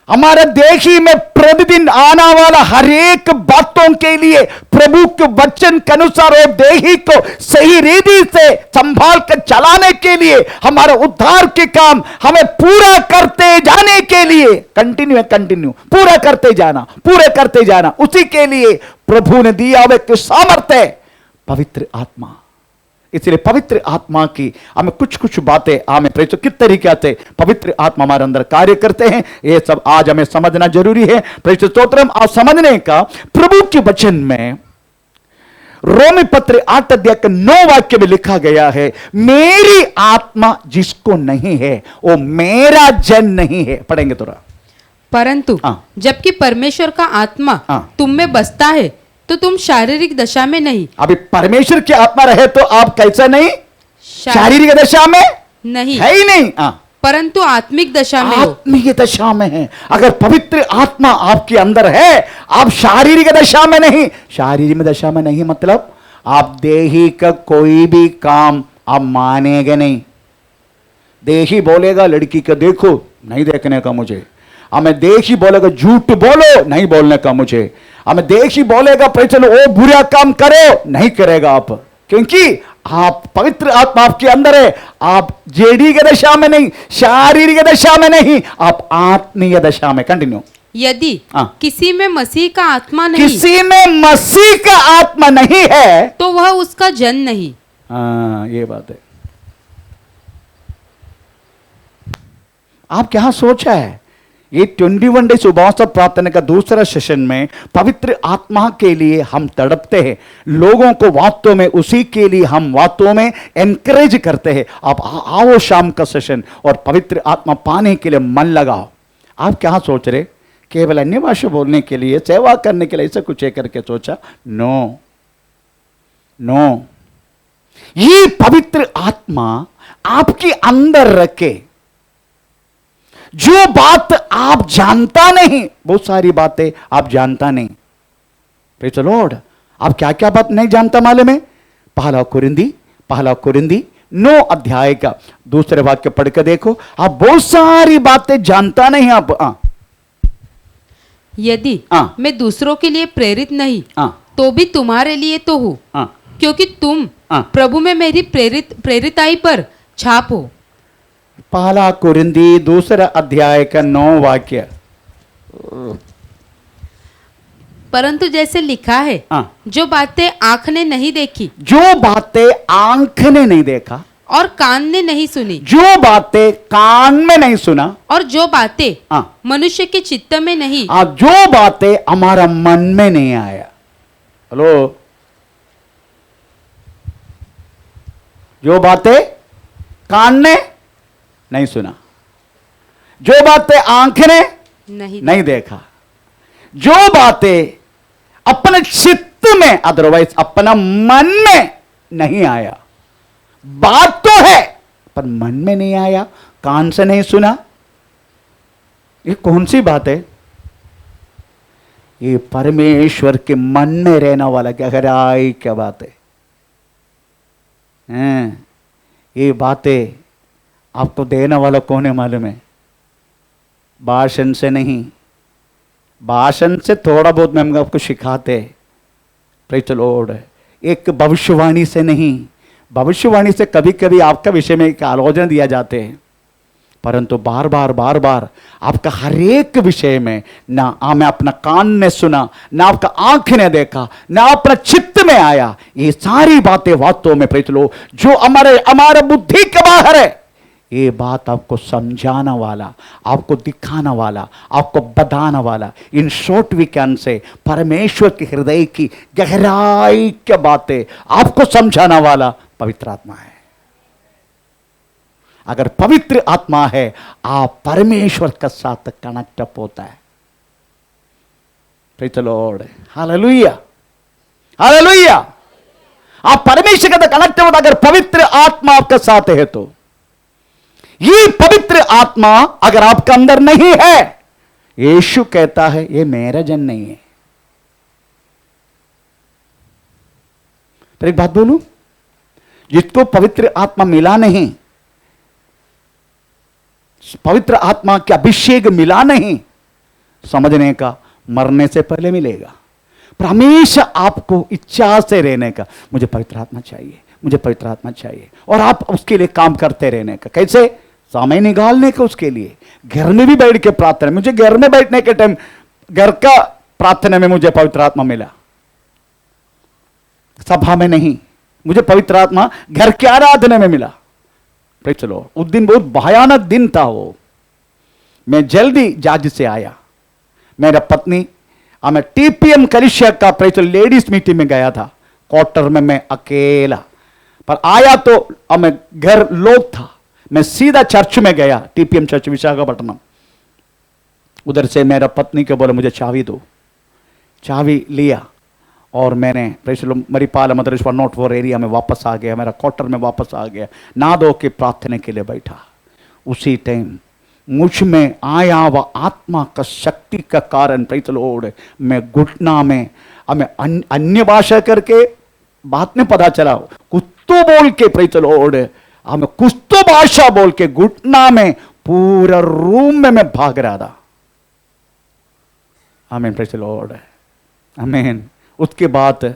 हमारे देही में प्रतिदिन आने वाला हर एक बातों के लिए प्रभु के वचन के अनुसार और देही को सही रीति से संभाल कर चलाने के लिए, हमारे उद्धार के काम हमें पूरा करते जाने के लिए, कंटिन्यू पूरा करते जाना, उसी के लिए प्रभु ने दिया हुआ एक सामर्थ्य पवित्र आत्मा। इसलिए पवित्र आत्मा की हमें कुछ बातें, हमें प्रेरित किस तरीके से पवित्र आत्मा हमारे अंदर कार्य करते हैं, ये सब आज हमें समझना जरूरी है। प्रेरित स्तोत्रम आज समझने का, प्रभु के वचन में रोमी पत्र 8 अध्याय के 9 वाक्य में लिखा गया है, मेरी आत्मा जिसको नहीं है वो मेरा जन नहीं है। पढ़ेंगे थोड़ा। परंतु जबकि परमेश्वर का आत्मा तुम में बसता है तो तुम शारीरिक दशा में नहीं। अभी परमेश्वर की आत्मा रहे तो आप कैसा नहीं, शारीरिक दशा में नहीं है ही नहीं, परंतु आत्मिक दशा में हो। आत्मिक दशा में है। अगर पवित्र आत्मा आपके अंदर है, आप शारीरिक दशा में नहीं। शारीरिक दशा में नहीं मतलब आप देही का कोई भी काम आप मानेंगे नहीं। देही बोलेगा लड़की का देखो, नहीं देखने का मुझे। हमें देही बोलेगा झूठ बोलो, नहीं बोलने का मुझे। हमें देही बोलेगा चलो वो बुरा काम करो, नहीं करेगा आप, क्योंकि आप पवित्र आत्मा आपके अंदर है। आप जेडी की दशा में नहीं, शारीरिक दशा में नहीं, आप आत्मीय दशा में। कंटिन्यू। यदि किसी में मसीह का आत्मा नहीं, किसी में मसीह का आत्मा नहीं है तो वह उसका जन नहीं। ये बात है। आप क्या सोचा है, ये 21 डेज उपवास प्रार्थना का दूसरा सेशन में पवित्र आत्मा के लिए हम तड़पते हैं, लोगों को वास्तव में उसी के लिए हम वास्तव में एनकरेज करते हैं। आप आओ शाम का सेशन और पवित्र आत्मा पाने के लिए मन लगाओ। आप क्या सोच रहे, केवल अन्य भाषा बोलने के लिए, सेवा करने के लिए, ऐसा कुछ करके सोचा? नो, ये पवित्र आत्मा आपके अंदर रखे, जो बात आप जानता नहीं, बहुत सारी बातें आप जानता नहीं। Praise the Lord. आप क्या क्या बात नहीं जानता मालूम है? पहला कुरिन्दी 9 अध्याय का दूसरे वाक्य पढ़ के देखो। आप बहुत सारी बातें जानता नहीं आप। यदि मैं दूसरों के लिए प्रेरित नहीं तो भी तुम्हारे लिए तो हूं, क्योंकि तुम प्रभु में मेरी प्रेरिताई पर छाप हो। पहला कुरिन्दी दूसरा अध्याय का 9 वाक्य। परंतु जैसे लिखा है, जो बातें आंख ने नहीं देखी, जो बातें आंख ने नहीं देखा और कान ने नहीं सुनी, जो बातें कान में नहीं सुना, और जो बातें मनुष्य के चित्त में नहीं, जो बातें हमारा मन में नहीं आया। हेलो, जो बातें कान ने नहीं सुना, जो बातें आंख ने नहीं देखा, जो बातें अपने चित्त में, अदरवाइज अपना मन में नहीं आया। बात तो है पर मन में नहीं आया, कान से नहीं सुना। ये कौन सी बात है? ये परमेश्वर के मन में रहने वाला गहराई क्या बात है। ये बातें आपको देने वाला कौन है मालूम है? भाषण से नहीं, भाषण से थोड़ा बहुत मैं आपको सिखाते, प्रेज़ द लॉर्ड। एक भविष्यवाणी से नहीं, भविष्यवाणी से कभी कभी आपका विषय में एक आलोचना दिया जाते हैं, परंतु बार बार आपका हर एक विषय में ना मैं अपना कान ने सुना, ना आपका आंख ने देखा, ना अपना चित्त में आया, ये सारी बातें वास्तव में प्रेज़ द लॉर्ड जो हमारे बुद्धि के बाहर है, ये बात आपको समझाना वाला, आपको दिखाना वाला, आपको बताना वाला, in short we can say परमेश्वर के हृदय की गहराई की बातें आपको समझाना वाला पवित्र आत्मा है। अगर पवित्र आत्मा है, आप परमेश्वर के साथ कनेक्ट अप होता है। Praise the Lord, hallelujah, hallelujah. आप परमेश्वर के साथ कनेक्ट होता अगर पवित्र आत्मा आपके साथ है तो। ये पवित्र आत्मा अगर आपके अंदर नहीं है, यीशु कहता है ये मेरा जन नहीं है। तो एक बात बोलूं, जिसको पवित्र आत्मा मिला नहीं, पवित्र आत्मा के अभिषेक मिला नहीं, समझने का मरने से पहले मिलेगा। पर हमेशा आपको इच्छा से रहने का, मुझे पवित्र आत्मा चाहिए, मुझे पवित्र आत्मा चाहिए, और आप उसके लिए काम करते रहने का। कैसे? समय निकालने का उसके लिए, घर में भी बैठ के प्रार्थना। मुझे घर में बैठने के टाइम, घर का प्रार्थना में मुझे पवित्र आत्मा मिला, सभा में नहीं। मुझे पवित्र आत्मा घर के आराधना में मिला। Praise the Lord. उस दिन बहुत भयानक दिन था वो। मैं जल्दी जहाज से आया, मेरा पत्नी, मैं टीपीएम कलिसिया का praise the Lord ladies meeting में गया था, क्वार्टर में मैं अकेला। पर आया तो मैं घर लोग था, मैं सीधा चर्च में गया, टीपीएम चर्च विशाखापट्टनम। उधर से मेरा पत्नी को बोला मुझे चाबी दो, चाबी लिया और मैंने प्रेज़ द लॉर्ड मरीपाल मदरेश्वर नोट 4 एरिया में वापस आ गया, मेरा क्वार्टर में वापस आ गया, ना धो के प्रार्थना के लिए बैठा। उसी टाइम मुझ में आया वह आत्मा का शक्ति का कारण प्रेज़ द लॉर्ड, मैं घुटना में हमें अन्य भाषा करके बात में पता चला, कुछ तो बोल के प्रेज़ द लॉर्ड, हमें कुछ तो भाषा बोल के घुटना में पूरा रूम में मैं भाग रहा था। आमीन, प्रेज़ द लॉर्ड, आमीन। उसके बाद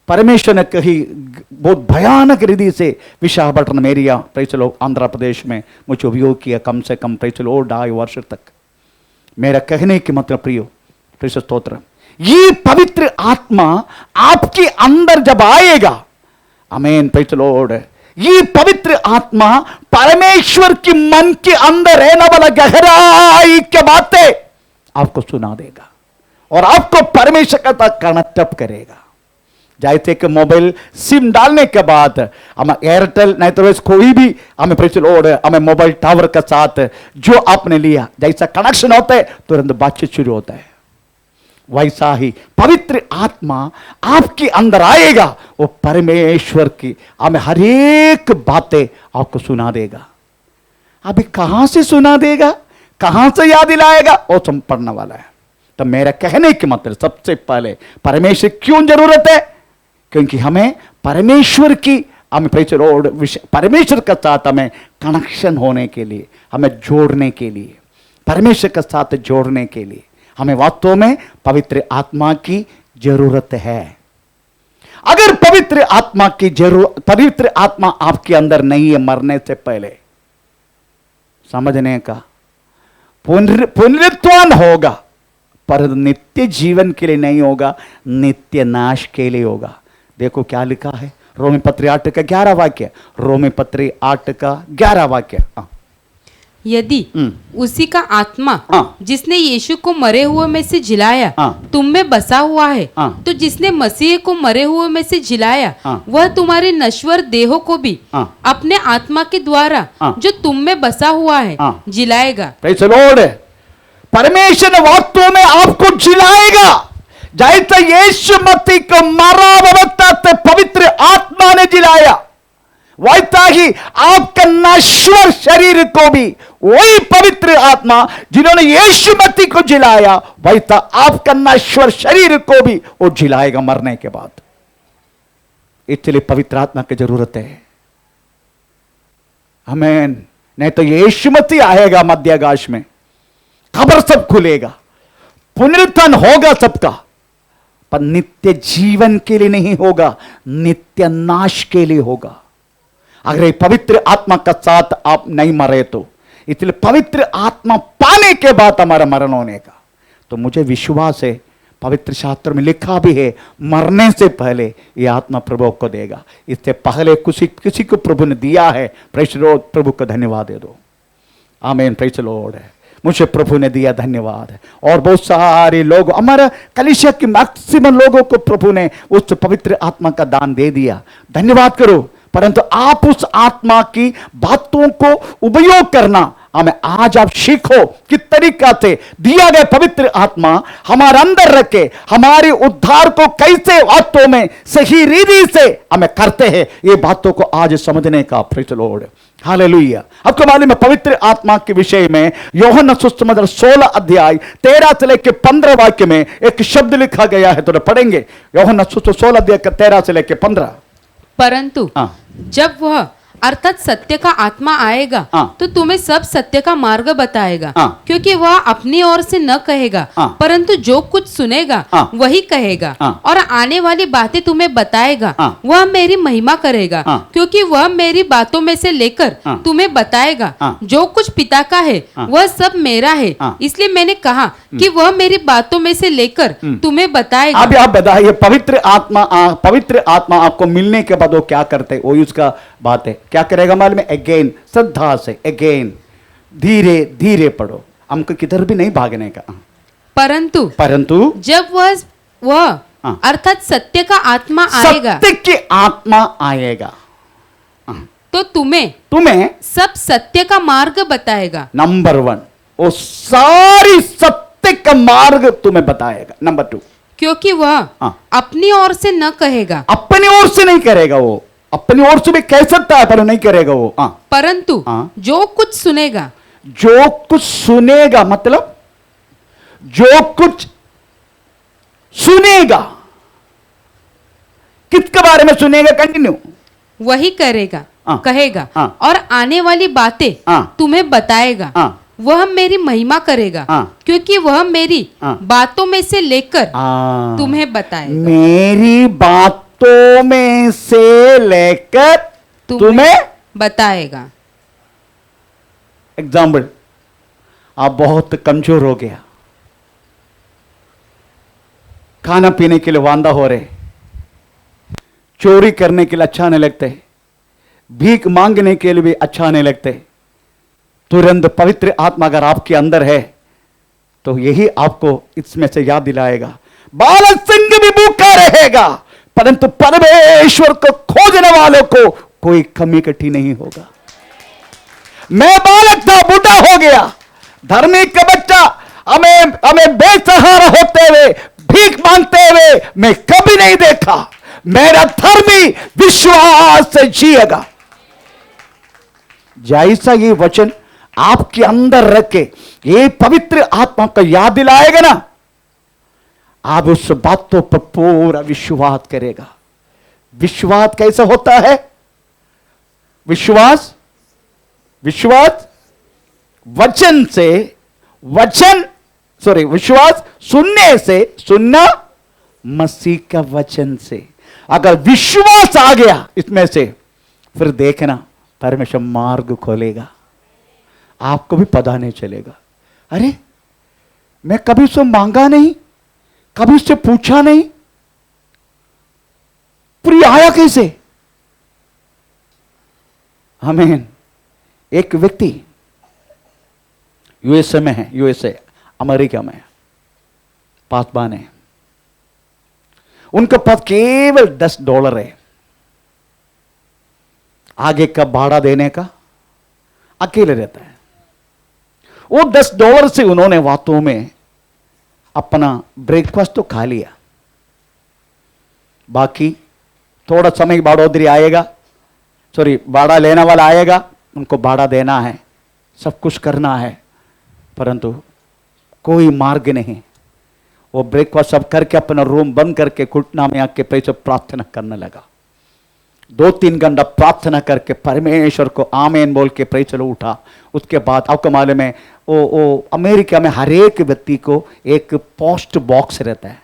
परमेश्वर ने कही बहुत भयानक रीति से Visakhapatnam area praise the Lord Andhra Pradesh में मुझे उपयोग किया, कम से कम प्रेज़ द लॉर्ड 2.5 वर्ष तक। मेरा कहने के मतलब प्रियो, प्रेज़ स्तोत्र, ये पवित्र आत्मा आपके अंदर जब आएगा, आमीन, प्रेज़ द लॉर्ड, ये पवित्र आत्मा परमेश्वर की मन के अंदर रहने वाला गहराई की बातें आपको सुना देगा और आपको परमेश्वर का साथ कनेक्ट अप करेगा। जैसे कि मोबाइल सिम डालने के बाद हम एयरटेल नहीं तो कोई भी हमें प्रेज़ द लॉर्ड, हमें मोबाइल टावर के साथ जो आपने लिया जैसा कनेक्शन होता है तुरंत बातचीत शुरू होता है, वैसा ही पवित्र आत्मा आपके अंदर आएगा, वो परमेश्वर की हमें हर एक बातें आपको सुना देगा। अभी कहां से सुना देगा, कहां से याद दिलाएगा, वो पढ़ने वाला है। तो मेरा कहने के मतलब सबसे पहले परमेश्वर क्यों जरूरत है? क्योंकि हमें परमेश्वर की, हमें प्रेज़ द लॉर्ड, परमेश्वर के साथ हमें कनेक्शन होने के लिए, हमें जोड़ने के लिए, परमेश्वर के साथ जोड़ने के लिए हमें वास्तव में पवित्र आत्मा की जरूरत है। अगर पवित्र आत्मा की जरूरत, पवित्र आत्मा आपके अंदर नहीं है, मरने से पहले समझने का पुनरुत्थान होगा, पर नित्य जीवन के लिए नहीं होगा, नित्य नाश के लिए होगा। देखो क्या लिखा है, रोमी पत्री 8 का 11 वाक्य, रोमी पत्री 8 का 11 वाक्य। यदि उसी का आत्मा जिसने यीशु को मरे हुए में से जिलाया तुम में बसा हुआ है, तो जिसने मसीह को मरे हुए में से जिलाया वह तुम्हारे नश्वर देहों को भी अपने आत्मा के द्वारा जो तुम में बसा हुआ है जिलाएगा। प्रेज़ द लॉर्ड, परमेश्वर वास्तव में आपको जिलाएगा। जैसे यीशु मसीह को मरा अवस्था से पवित्र आत्मा ने जिलाया, वैसा ही आपका नश्वर शरीर को भी वही पवित्र आत्मा जिन्होंने यीशु मसीह को जिलाया, वैसा आपका नश्वर शरीर को भी वो जिलाएगा मरने के बाद। इसलिए पवित्र आत्मा की जरूरत है। आमीन। नहीं तो यीशु मसीह आएगा मध्याकाश में, खबर सब खुलेगा, पुनरुत्थान होगा सबका, पर नित्य जीवन के लिए नहीं होगा, नित्य नाश के लिए होगा। अगर ये पवित्र आत्मा का साथ आप नहीं मरे तो, इसलिए पवित्र आत्मा पाने के बाद हमारा मरण होने का, तो मुझे विश्वास है, पवित्र शास्त्र में लिखा भी है, मरने से पहले ये आत्मा प्रभु को देगा। इससे पहले किसी को प्रभु ने दिया है। प्रेस लॉर्ड, प्रभु को धन्यवाद दे दो। आमीन। Press Lord. मुझे प्रभु ने दिया, धन्यवाद। और बहुत सारे लोग, हमारा कलीसिया के मैक्सिमम लोगों को प्रभु ने उस पवित्र आत्मा का दान दे दिया, धन्यवाद करो। परंतु आप उस आत्मा की बातों को उपयोग करना, हमें आज आप सीखो किस तरीका से दिया गया पवित्र आत्मा हमारे अंदर रखे, हमारे उद्धार को कैसे वास्तव में सही रीति से हमें करते हैं, ये बातों को आज समझने का। Praise Lord, hallelujah. आपको मालूम है पवित्र आत्मा के विषय में यूहन्ना सुसमाचार 16 अध्याय 13 से लेकर 15 वाक्य में एक शब्द लिखा गया है, तो पढ़ेंगे। यूहन्ना 16 अध्याय 13 से लेकर 15। परंतु जब वह अर्थात सत्य का आत्मा आएगा तो तुम्हें सब सत्य का मार्ग बताएगा, क्योंकि वह अपनी ओर से न कहेगा, परंतु जो कुछ सुनेगा वही कहेगा, और आने वाली बातें तुम्हें बताएगा। वह मेरी महिमा करेगा, क्योंकि वह मेरी बातों में से लेकर तुम्हें बताएगा। जो कुछ पिता का है वह सब मेरा है, इसलिए मैंने कहा कि वह मेरी बातों में से लेकर तुम्हें बताएगा। अभी आप बताइए, पवित्र आत्मा आपको मिलने के बाद वो क्या करते हैं? वही उसका बात है। क्या करेगा मालूम है? अगेन, श्रद्धा से, अगेन, धीरे धीरे पढ़ो, हमको किधर भी नहीं भागने का। परंतु जब वह अर्थात सत्य का आत्मा आएगा, सत्य की आत्मा आएगा तो तुम्हें सब सत्य का मार्ग बताएगा। नंबर 1, वो सारी सत्य का मार्ग तुम्हें बताएगा। नंबर 2, क्योंकि वह अपनी ओर से न कहेगा, अपनी ओर से नहीं करेगा, वो अपनी ओर से भी कह सकता है पर नहीं करेगा वो। परंतु जो कुछ सुनेगा, जो कुछ सुनेगा मतलब जो कुछ सुनेगा, किसके बारे में सुनेगा? कंटिन्यू, वही कहेगा और आने वाली बातें तुम्हें बताएगा। वह मेरी महिमा करेगा, क्योंकि वह मेरी बातों में से लेकर तुम्हें बताएगा। मेरी बातों में से लेकर तुम्हें बताएगा। एग्जाम्पल, आप बहुत कमजोर हो गया, खाना पीने के लिए वांदा हो रहे, चोरी करने के लिए अच्छा नहीं लगते, भीख मांगने के लिए भी अच्छा नहीं लगते, तुरंत पवित्र आत्मा अगर आपके अंदर है तो यही आपको इसमें से याद दिलाएगा। बालक सिंह भी भूखा रहेगा, परंतु परमेश्वर को खोजने वालों को कोई कमी कटी नहीं होगा। मैं बालक था, बूढ़ा हो गया, धर्मी का बच्चा, हमें बेसहारा होते हुए, भीख मांगते हुए मैं कभी नहीं देखा। मेरा धर्मी विश्वास से जिएगा। जैसा ये वचन आपके अंदर रखे, ये पवित्र आत्मा को याद दिलाएगा ना, आप उस बातों पर पूरा विश्वास करेगा। विश्वास कैसा होता है? विश्वास वचन से, विश्वास सुनने से, सुनना मसीह का वचन से। अगर विश्वास आ गया इसमें से, फिर देखना परमेश्वर मार्ग खोलेगा, आपको भी पता नहीं चलेगा। अरे मैं कभी उससे मांगा नहीं, कभी उससे पूछा नहीं, प्रिय आया कैसे? आमीन। एक व्यक्ति यूएसए में है, यूएसए अमेरिका में, पासवान है, उनके पास केवल $10 है आगे का भाड़ा देने का, अकेले रहता है। वो $10 से उन्होंने वास्तव में अपना ब्रेकफास्ट तो खा लिया, बाकी थोड़ा समय बढ़ोतरी आएगा, सॉरी भाड़ा लेने वाला आएगा, उनको भाड़ा देना है, सब कुछ करना है, परंतु कोई मार्ग नहीं। वो ब्रेकफास्ट सब करके अपना रूम बंद करके घुटना में आके पैसे प्रार्थना करने लगा। 2-3 घंटा प्रार्थना करके परमेश्वर को आमीन बोल के प्रे चलो उठा। उसके बाद आपको मालूम है वो अमेरिका में हर एक व्यक्ति को एक पोस्ट बॉक्स रहता है।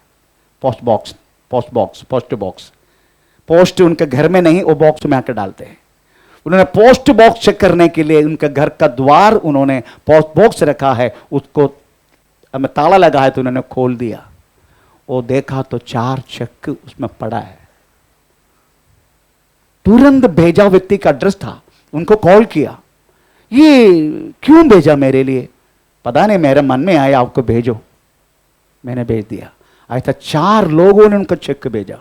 पोस्ट उनके घर में नहीं, वो बॉक्स में आकर डालते हैं। उन्होंने पोस्ट बॉक्स चेक करने के लिए उनके घर का द्वार उन्होंने पोस्ट बॉक्स रखा है, उसको हमें ताला लगा है तो उन्होंने खोल दिया। वो देखा तो 4 चेक उसमें पड़ा है। तुरंत भेजा व्यक्ति का एड्रेस था, उनको कॉल किया, ये क्यों भेजा मेरे लिए? पता नहीं, मेरे मन में आया आपको भेजो, मैंने भेज दिया। ऐसा 4 लोगों ने उनका चेक भेजा।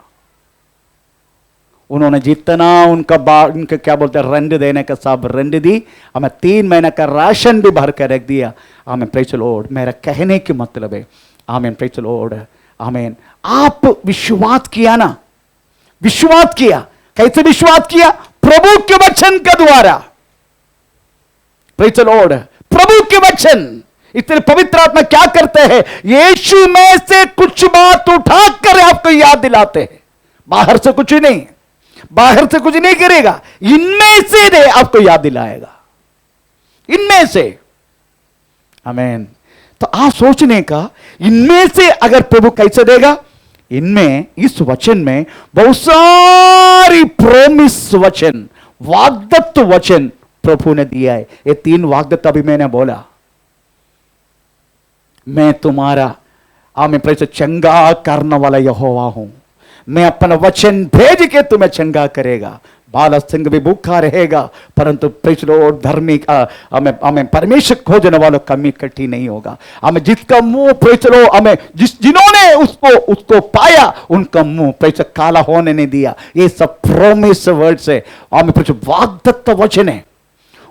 उन्होंने जितना उनका क्या बोलते हैं रेंट देने का सब रेंट दी, हमें 3 महीने का राशन भी भर कर रख दिया। आमीन प्रेज़ द लॉर्ड। मेरा कहने की मतलब है आमीन प्रेज़ द लॉर्ड, आमीन। आप विश्वास किया ना, विश्वास किया। कैसे विश्वास किया? प्रभु के वचन के द्वारा। Praise the Lord. प्रभु के वचन। इसलिए पवित्र आत्मा क्या करते हैं? यीशु में से कुछ बात उठाकर आपको याद दिलाते हैं। बाहर से कुछ नहीं, बाहर से कुछ नहीं करेगा, इनमें से आपको याद दिलाएगा, इनमें से। आमीन। तो आप सोचने का, इनमें से अगर प्रभु कैसे देगा? इनमें, इस वचन में बहुत सारी प्रॉमिस वचन, वाग्दत्त वचन प्रभु ने दिया है। ये 3 वाग्दत्त अभी मैंने बोला। मैं तुम्हारा आमीन प्रेज़ चंगा करने वाला यहोवा हूं। मैं अपना वचन भेज के तुम्हें चंगा करेगा। बालक सिंह भी भूखा रहेगा, परंतु प्रेज़ द लॉर्ड धर्मी हमें परमेश्वर खोजने वालों कमी कटी नहीं होगा। हमें जिसका मुंह प्रेज़ द लॉर्ड, हमें जिन्होंने उसको पाया उनका मुंह प्रेज़ काला होने नहीं दिया। ये सब प्रॉमिस वर्ड से हमें प्रेज़ वाग्दत्त वचन है।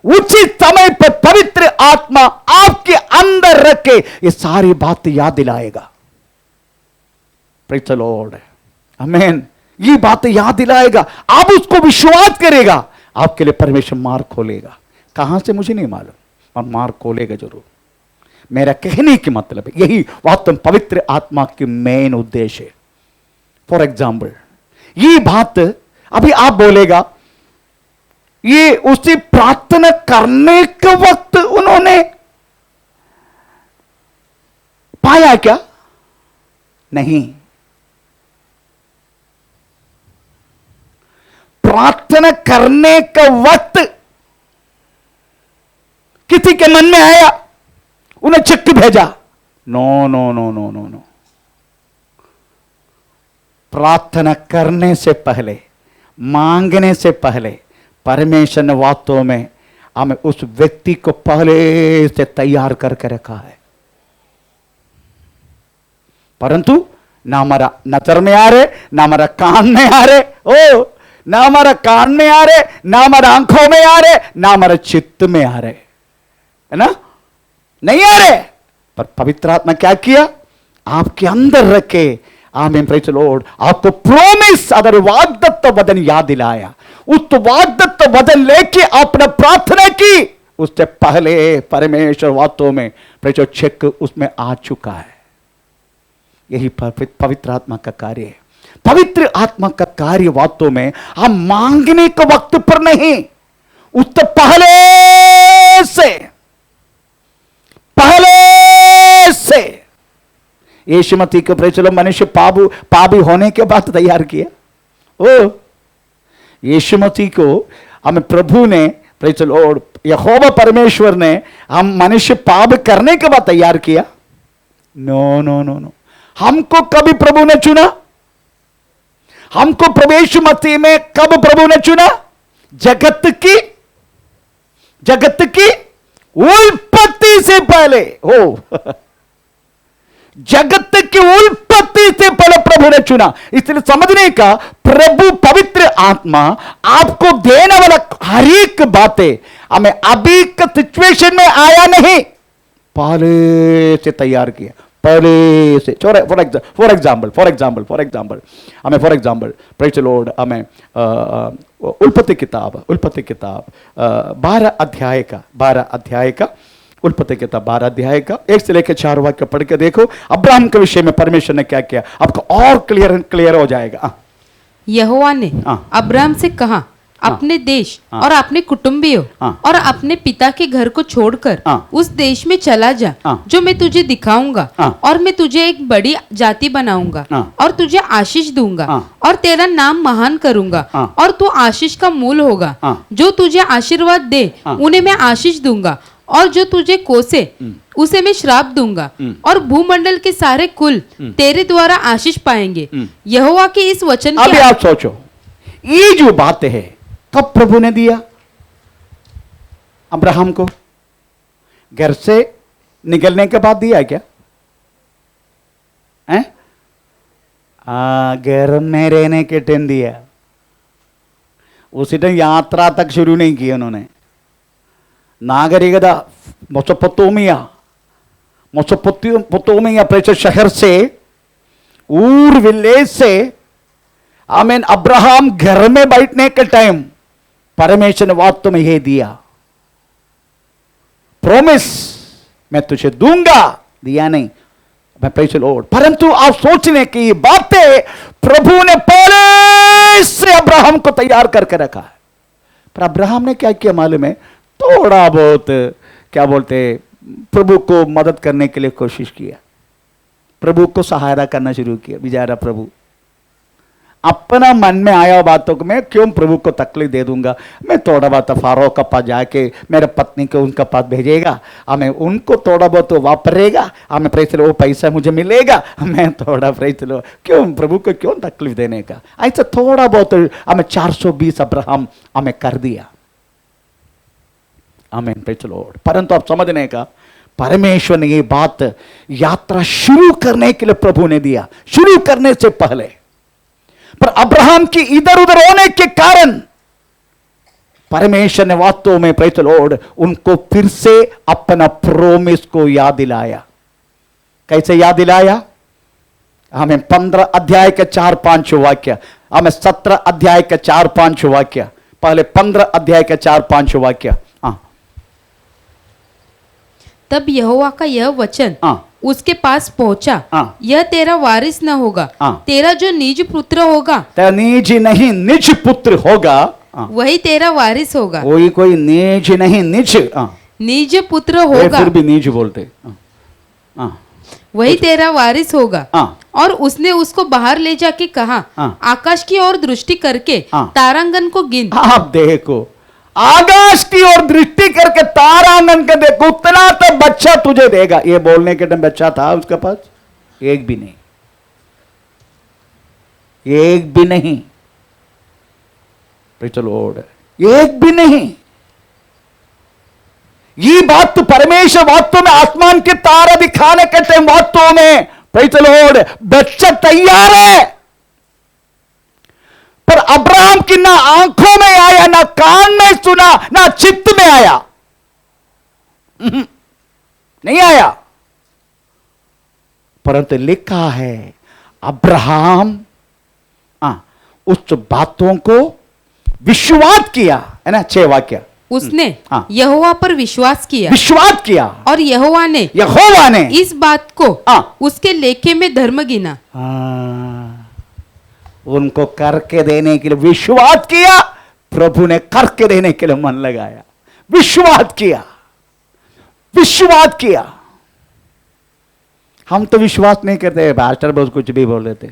उचित समय पर पवित्र आत्मा आपके अंदर रख के ये सारी बात याद दिलाएगा। Praise the Lord. आमीन। ये बात याद दिलाएगा, आप उसको विश्वास करेगा, आपके लिए परमेश्वर मार्ग खोलेगा। कहां से मुझे नहीं मालूम, और मार्ग खोलेगा जरूर। मेरा कहने की मतलब है यही वास्तव पवित्र आत्मा की मेन उद्देश्य है। फॉर एग्जाम्पल, ये बात अभी आप बोलेगा, ये उसी प्रार्थना करने के वक्त उन्होंने पाया क्या? नहीं। प्रार्थना करने का वक्त किसी के मन में आया, उन्हें चिट्ठी भेजा? No no no no no no. प्रार्थना करने से पहले, मांगने से पहले परमेश्वर ने वास्तव में हमें उस व्यक्ति को पहले से तैयार करके रखा है। परंतु ना हमारा नजर में आ रहे, ना हमारा कान में आ रहे, ना हमारा कान में आ रहे, ना हमारा आंखों में आ रहे, ना हमारे चित्त में आ रहे, है ना? नहीं आ रहे। पर पवित्र आत्मा क्या किया? आपके अंदर रखे। आमीन प्रेज़ द लॉर्ड। आपको प्रॉमिस, अगर वाग्दत्त वचन याद दिलाया, उस वाग्दत्त वचन लेके आपने प्रार्थना की, उससे पहले परमेश्वर वास्तव में प्रेज़ चेक उसमें आ चुका है। यही पवित्र आत्मा का कार्य है। पवित्र आत्मा का कार्य वास्तव में हम मांगने के वक्त पर नहीं, उससे पहले से यीशु मसीह को प्रेज़ द, मनुष्य पापी होने के बाद तैयार किया। यीशु मसीह को हमें प्रभु ने प्रेज़ द लॉर्ड, यहोवा परमेश्वर ने हम मनुष्य पाप करने के बाद तैयार किया? No no no no. हमको कभी प्रभु ने चुना? हमको प्रवेश मसीह में कब प्रभु ने चुना? जगत की उत्पत्ति से पहले। जगत की उत्पत्ति से पहले प्रभु ने चुना। इसलिए समझने का, प्रभु पवित्र आत्मा आपको देने वाला हर एक बातें हमें अभी का सिचुएशन में आया नहीं, पहले से तैयार किया, पहले से फॉर एग्जाम्पल हमें for example praise the Lord हमें उल्पत्ति किताब 12 अध्याय का उल्पत्ति किताब 12 अध्याय का 1 से लेकर 4 वाक्य पढ़ के देखो अब्राहम के विषय में परमेश्वर ने क्या किया, आपको और क्लियर हो जाएगा। यहोवा ने अब्राहम से कहा, अपने देश और अपने कुटुंबियों और अपने पिता के घर को छोड़कर उस देश में चला जा जो मैं तुझे दिखाऊंगा, और मैं तुझे एक बड़ी जाति बनाऊंगा और तुझे आशीष दूंगा और तेरा नाम महान करूंगा और तू आशीष का मूल होगा। जो तुझे आशीर्वाद दे उन्हें मैं आशीष दूंगा और जो तुझे कोसे उसे मैं श्राप दूंगा, और भूमंडल के सारे कुल तेरे द्वारा आशीष पाएंगे। यहोवा के इस वचन अभी आप सोचो, ये जो बातें है कब प्रभु ने दिया अब्राहम को? घर से निकलने के बाद दिया क्या? घर में रहने के टाइम दिया, उसी टाइम यात्रा तक शुरू नहीं की उन्होंने। नागरिकता मोसोपोटामिया प्रेषित शहर से, ऊर विलेज से, आमीन, अब्राहम घर में बैठने के टाइम परमेश्वर ने वास्तव में ये दिया, प्रॉमिस मैं तुझे दूंगा, दिया नहीं मैं प्रेज़ द लॉर्ड। परंतु आप सोचने की बातें प्रभु ने पहले से अब्राहम को तैयार करके रखा है। पर अब्राहम ने क्या किया मालूम है? थोड़ा बहुत क्या बोलते प्रभु को मदद करने के लिए कोशिश किया, प्रभु को सहायता करना शुरू किया। बेचारा प्रभु अपना मन में आया बातों को मैं क्यों प्रभु को तकलीफ दे दूंगा, मैं थोड़ा बहुत फारो का पास जाके मेरे पत्नी को उनका पास भेजेगा, हमें उनको थोड़ा बहुत वापरेगा, हमें प्रेज़ वो पैसा मुझे मिलेगा, मैं थोड़ा प्रेज़ लो, क्यों प्रभु को क्यों तकलीफ देने का। ऐसा थोड़ा बहुत हमें 420 अब्राहम हमें कर दिया, आमीन, प्रेज़ द लॉर्ड। परंतु आप समझने का, परमेश्वर ने ये बात यात्रा शुरू करने के लिए प्रभु ने दिया, शुरू करने से पहले। पर अब्राहम की इधर उधर होने के कारण परमेश्वर ने वास्तव में प्रेज़ द लॉर्ड उनको फिर से अपना प्रोमिस को याद दिलाया। कैसे याद दिलाया? हमें 15 अध्याय के 4-5 वाक्य, हमें 17 अध्याय के 4-5 वाक्य, पहले 15 अध्याय के 4-5 वाक्य। तब यहोवा का यह वचन उसके पास पहुंचा, यह तेरा वारिस न होगा, तेरा जो निज पुत्र होगा, तेरा निज नहीं निज पुत्र होगा, वही तेरा वारिस होगा। कोई निज नहीं निज पुत्र होगा, फिर भी निज बोलते, वही तेरा वारिस होगा। और उसने उसको बाहर ले जाके कहा, आकाश की ओर दृष्टि करके तारांगन को गिन। आप देखो, आकाश की ओर दृष्टि करके तारांगन के देखो, उतना तो बच्चा तुझे देगा। ये बोलने के टाइम बच्चा था उसके पास? एक भी नहीं, एक भी नहीं, प्रेज़ द लॉर्ड, एक भी नहीं। ये बात तो परमेश्वर वास्तव में आसमान के तारा दिखाने के टाइम वास्तव में प्रेज़ द लॉर्ड बच्चा तैयार है। पर अब्राहम की ना आंखों में आया, ना कान में सुना, ना चित्त में आया, नहीं आया। परंतु लिखा है अब्राहम उस बातों को विश्वास किया, है ना, 6 वाक्य। उसने यहोवा पर विश्वास किया और यहोवा ने इस बात को उसके लेखे में धर्म गिना। उनको करके देने के लिए विश्वास किया, प्रभु ने करके देने के लिए मन लगाया, विश्वास किया। हम तो विश्वास नहीं करते, पास्टर बस कुछ भी बोल देते,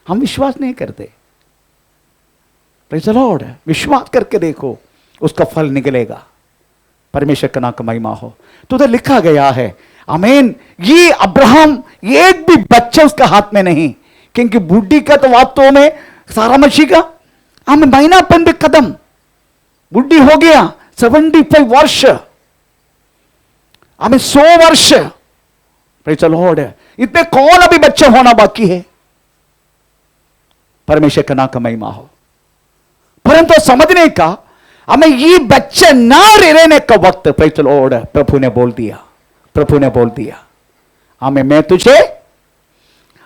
हम विश्वास नहीं करते। प्रेज़ द लॉर्ड, विश्वास करके देखो, उसका फल निकलेगा। परमेश्वर का नाम का महिमा हो। तो उधर लिखा गया है, आमीन, ये अब्राहम एक भी बच्चा उसका हाथ में नहीं, क्योंकि बुढ़ी का तो वास्तव में सारा मसीह का हमें महीनापन भी कदम, बुढ़ी हो गया 75 वर्ष, हमें 100 वर्ष, प्रेज़ द लॉर्ड, इतने कौन अभी बच्चे होना बाकी है। परमेश्वर का नाम का महिमा हो। परंतु समझने का, हमें ये बच्चे ना रहने का वक्त प्रेज़ द लॉर्ड प्रभु ने बोल दिया, हमें मैं तुझे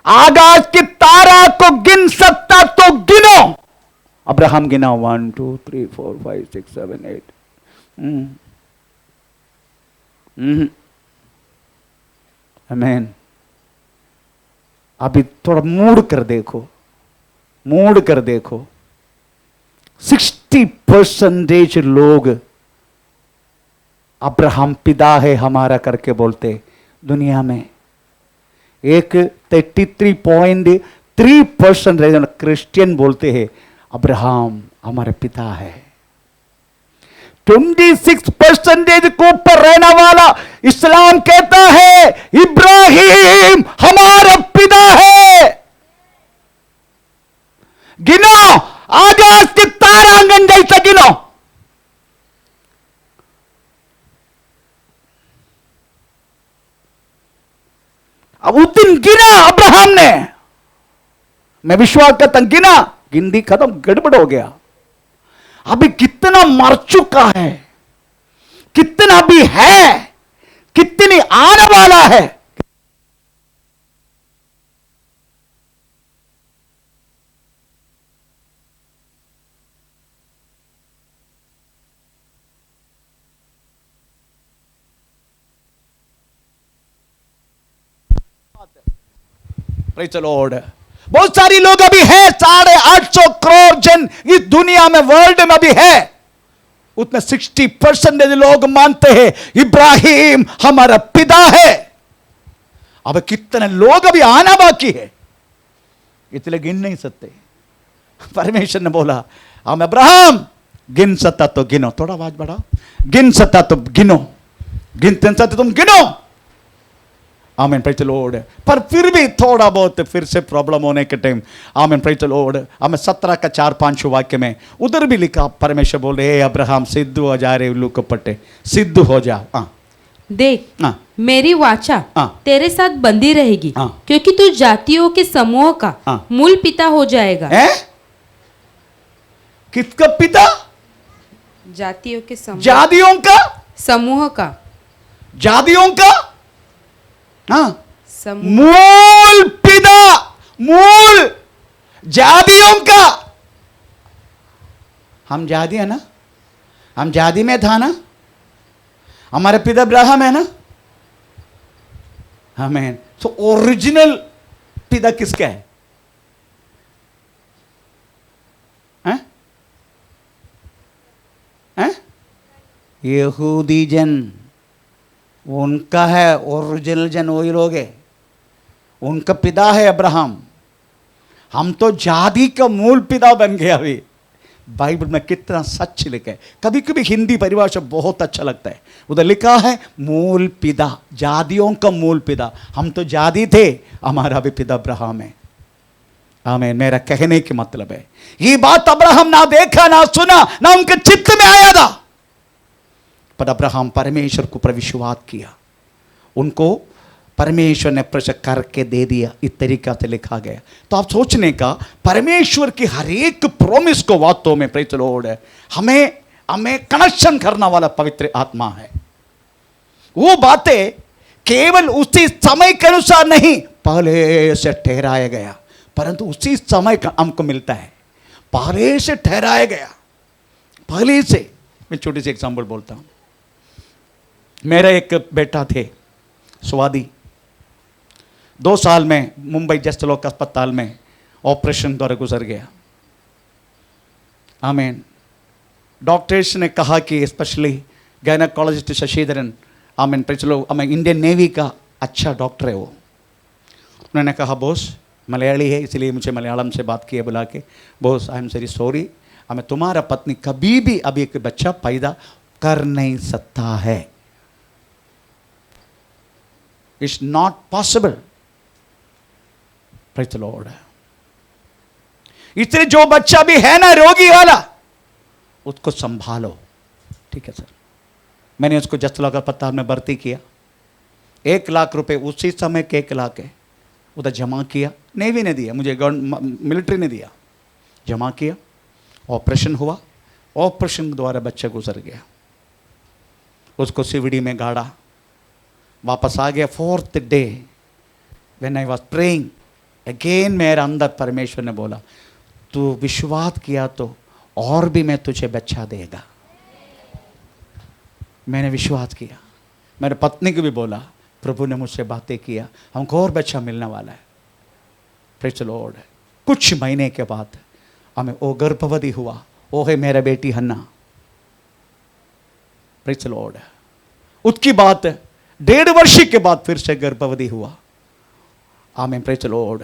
आकाश की तारा को गिन सकता तो गिनो। अब्राहम गिना 1 2 3 4 5 6 7 8। आमीन। अभी थोड़ा मूड कर देखो 60% लोग अब्राहम पिता है हमारा करके बोलते दुनिया में। एक 33.3% क्रिश्चियन बोलते हैं अब्राहम हमारे पिता है। 26% के ऊपर रहने वाला इस्लाम कहता है इब्राहिम हमारा पिता है। गिनो आकाश के तारांगन जैसा गिनो। अब उस दिन गिना अब्राहम ने, मैं विश्वास करता हूं गिना, गिनती खत्म, गड़बड़ हो गया। अभी कितना मर चुका है, कितना भी है, कितनी आने वाला है। Praise the Lord. बहुत सारी लोग अभी है, 850 करोड़ जन इस दुनिया में, वर्ल्ड में अभी है। उसमें 60% लोग मानते हैं इब्राहिम हमारा पिता है। अब कितने लोग अभी आना बाकी है, इसलिए गिन नहीं सकते। परमेश्वर ने बोला हम अब्राहम गिन सकता तो गिनो, थोड़ा आवाज बढ़ाओ, गिन सकता तो गिनो, गिनते सकते तुम गिनो। आमीन, प्रेज़ द लॉर्ड। पर फिर भी थोड़ा बहुत फिर से प्रॉब्लम होने के टाइम, आमीन, प्रेज़ द लॉर्ड, हमें 17 का 4-5 वाक्य में उधर भी लिखा, परमेश्वर बोल रहे अब्राहम सिद्ध हो जा रे उल्लू कपटे, सिद्ध हो जा। देख मेरी वाचा तेरे साथ बंधी रहेगी, क्योंकि तू जातियों के समूह का मूल पिता हो जाएगा। किसका पिता? जातियों के समूह, जातियों का समूह का, जातियों का मूल पिता, मूल जातियों का। हम जाति है ना, हम जाति में था ना, हमारे पिता अब्राहम है ना। हमें तो ओरिजिनल पिता किसका है? यहूदी जन, उनका है ओरिजिनल जन, वही लोग है, उनका पिता है अब्राहम। हम तो जाति का मूल पिता बन गया। अभी बाइबल में कितना सच लिखा है। कभी कभी हिंदी परिभाषा बहुत अच्छा लगता है, उधर लिखा है मूल पिता, जातियों का मूल पिता। हम तो जाति थे, हमारा भी पिता अब्राहम है। आमीन। मेरा कहने की मतलब है ये बात अब्राहम ना देखा, ना सुना, ना उनके चित्त में आया था, पर अब्राहम परमेश्वर को विश्वास किया, उनको परमेश्वर ने प्रश्न करके दे दिया। इस तरीका से लिखा गया। तो आप सोचने का, परमेश्वर की हर एक प्रॉमिस को वास्तव में, प्रेज़ द लॉर्ड, हमें कनेक्शन करने वाला पवित्र आत्मा है। वो बातें केवल उसी समय के अनुसार नहीं, पहले से ठहराया गया, परंतु उसी समय का हमको मिलता है। पहले से ठहराया गया, पहले से। मैं छोटी सी एग्जाम्पल बोलता हूं। मेरा एक बेटा थे स्वादी, 2 साल में मुंबई जस्ट लोक अस्पताल में ऑपरेशन द्वारा गुजर गया। आमीन। डॉक्टर्स ने कहा कि स्पेशली गायनेकोलॉजिस्ट शशिधरन, आमीन, प्रेज़, हमें इंडियन नेवी का अच्छा डॉक्टर है वो। उन्होंने कहा बॉस, मलयाली है इसलिए मुझे मलयालम से बात किए बुला के, boss I am very sorry, हमें तुम्हारा पत्नी कभी भी अभी एक बच्चा पैदा कर नहीं सकता है, it's not possible. Praise the Lord. इसलिए जो बच्चा भी है ना रोगी वाला, उसको संभालो। ठीक है सर। मैंने उसको जस्ट लोक अस्पताल में भर्ती किया। 1 लाख रुपए उसी समय के 1 लाख है उधर जमा किया, नेवी ने दिया, मुझे मिलिट्री ने दिया, जमा किया। ऑपरेशन हुआ, ऑपरेशन द्वारा बच्चा गुजर गया। उसको सीवीडी में गाड़ा, वापस आ गया। 4th day when I was praying again, मेरे अंदर परमेश्वर ने बोला, तू विश्वास किया तो और भी मैं तुझे बच्चा देगा। मैंने विश्वास किया। मेरे पत्नी को भी बोला, प्रभु ने मुझसे बातें किया, हमको और बच्चा मिलने वाला है। Praise the Lord. कुछ महीने के बाद हमें वो गर्भवती हुआ, वो है मेरा बेटी हन्ना। Praise the Lord. उसकी बात 1.5 वर्ष के बाद फिर से गर्भवती हुआ। आमीन। Praise the Lord.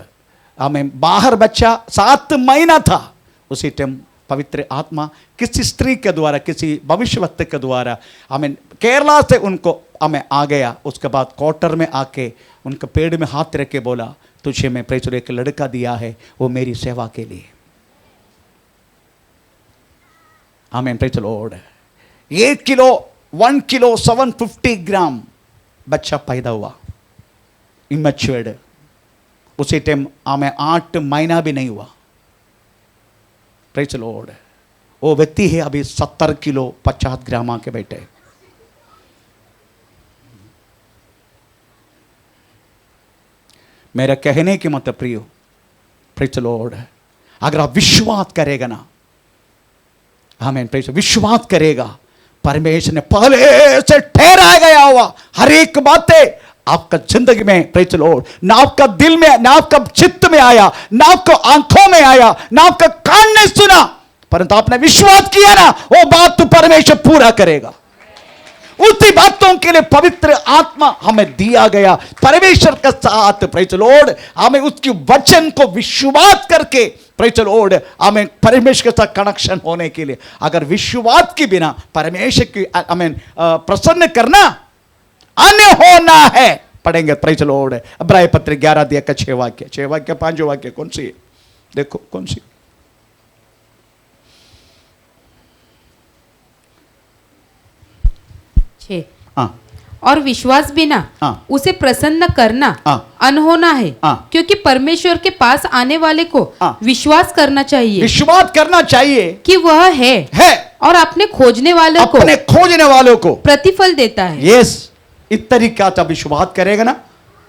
आमीन। बाहर बच्चा 7 महीना था, उसी टाइम पवित्र आत्मा किसी स्त्री के द्वारा, किसी भविष्यवक्ता के द्वारा, आमीन, केरला से उनको हमें आ गया। उसके बाद क्वार्टर में आके उनके पेड़ में हाथ रख के बोला, तुझे मैं प्रेज़ एक लड़का दिया है, वो मेरी सेवा के लिए। आमीन। Praise the Lord. 1 किलो 750 ग्राम बच्चा पैदा हुआ, इमैच्योर्ड। उसी टाइम हमें 8 महीना भी नहीं हुआ। Praise the Lord. वो व्यक्ति है अभी 70 किलो 50 ग्राम के बेटे। मेरा कहने की मतलब प्रियो, प्रेज़ द लॉर्ड, अगर आप विश्वास करेगा ना, आमीन, प्रेज़, विश्वास करेगा, परमेश्वर ने पहले से ठहराया गया हुआ हर एक बातें आपका जिंदगी में, प्रेज़ द लॉर्ड, ना आपका दिल में, ना आपका चित्त में आया, ना आपको आंखों में आया, ना आपका कान ने सुना, परंतु आपने विश्वास किया ना, वो बात तो परमेश्वर पूरा करेगा। उसी बातों के लिए पवित्र आत्मा हमें दिया गया परमेश्वर के साथ। Praise the Lord. हमें उसकी वचन को विश्वास करके, प्रेज़ द लॉर्ड, हमें परमेश्वर के साथ कनेक्शन होने के लिए, अगर विश्वास के बिना परमेश्वर की हमें प्रसन्न करना अन्य होना है। पढ़ेंगे प्रेज़ द लॉर्ड। इब्रानी पत्र 11 अध्याय का 6 वाक्य, 6 वाक्य 5 वाक्य, कौन सी? देखो कौन सी? 6। हाँ। और विश्वास बिना हाँ। उसे प्रसन्न करना हाँ। अनहोना है, हाँ। क्योंकि परमेश्वर के पास आने वाले को हाँ। विश्वास करना चाहिए, विश्वास करना चाहिए कि वह है और अपने खोजने वालों को प्रतिफल देता है। यस, इस तरीका से विश्वास करेगा ना,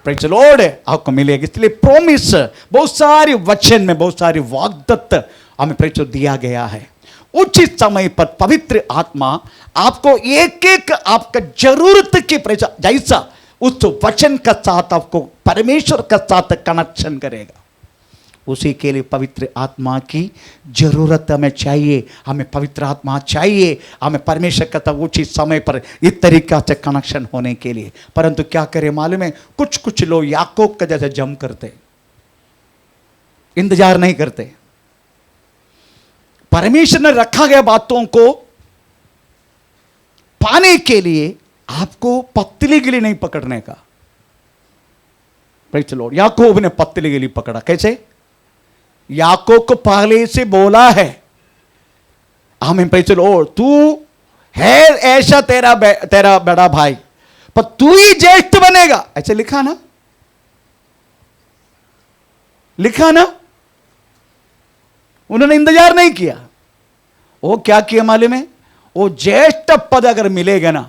प्रेज़ द लॉर्ड, आपको मिलेगा। इसलिए प्रॉमिस, बहुत सारी वचन में बहुत सारी वाग्दत्त हमें प्रेज़ दिया गया है। उचित समय पर पवित्र आत्मा आपको एक एक आपका जरूरत के जैसा उस वचन का साथ आपको परमेश्वर का साथ कनेक्शन करेगा। उसी के लिए पवित्र आत्मा की जरूरत हमें चाहिए। हमें पवित्र आत्मा चाहिए, हमें परमेश्वर का साथ उचित समय पर इस तरीका से कनेक्शन होने के लिए। परंतु क्या करें मालूम है, कुछ लोग याकूब का जैसे जम करते, इंतजार नहीं करते। परमेश्वर ने रखा गया बातों को पाने के लिए आपको पतली गिली नहीं पकड़ने का। Praise the Lord. याकूब ने पतली गिली पकड़ा। कैसे? याकूब को पहले से बोला है, आमीन, प्रेज़ द लॉर्ड, तू है ऐसा तेरा बड़ा भाई, पर तू ही ज्येष्ठ बनेगा। ऐसे लिखा ना, लिखा ना। उन्होंने इंतजार नहीं किया। वो क्या किया मालूम है? वो ज्येष्ठ पद अगर मिलेगा ना,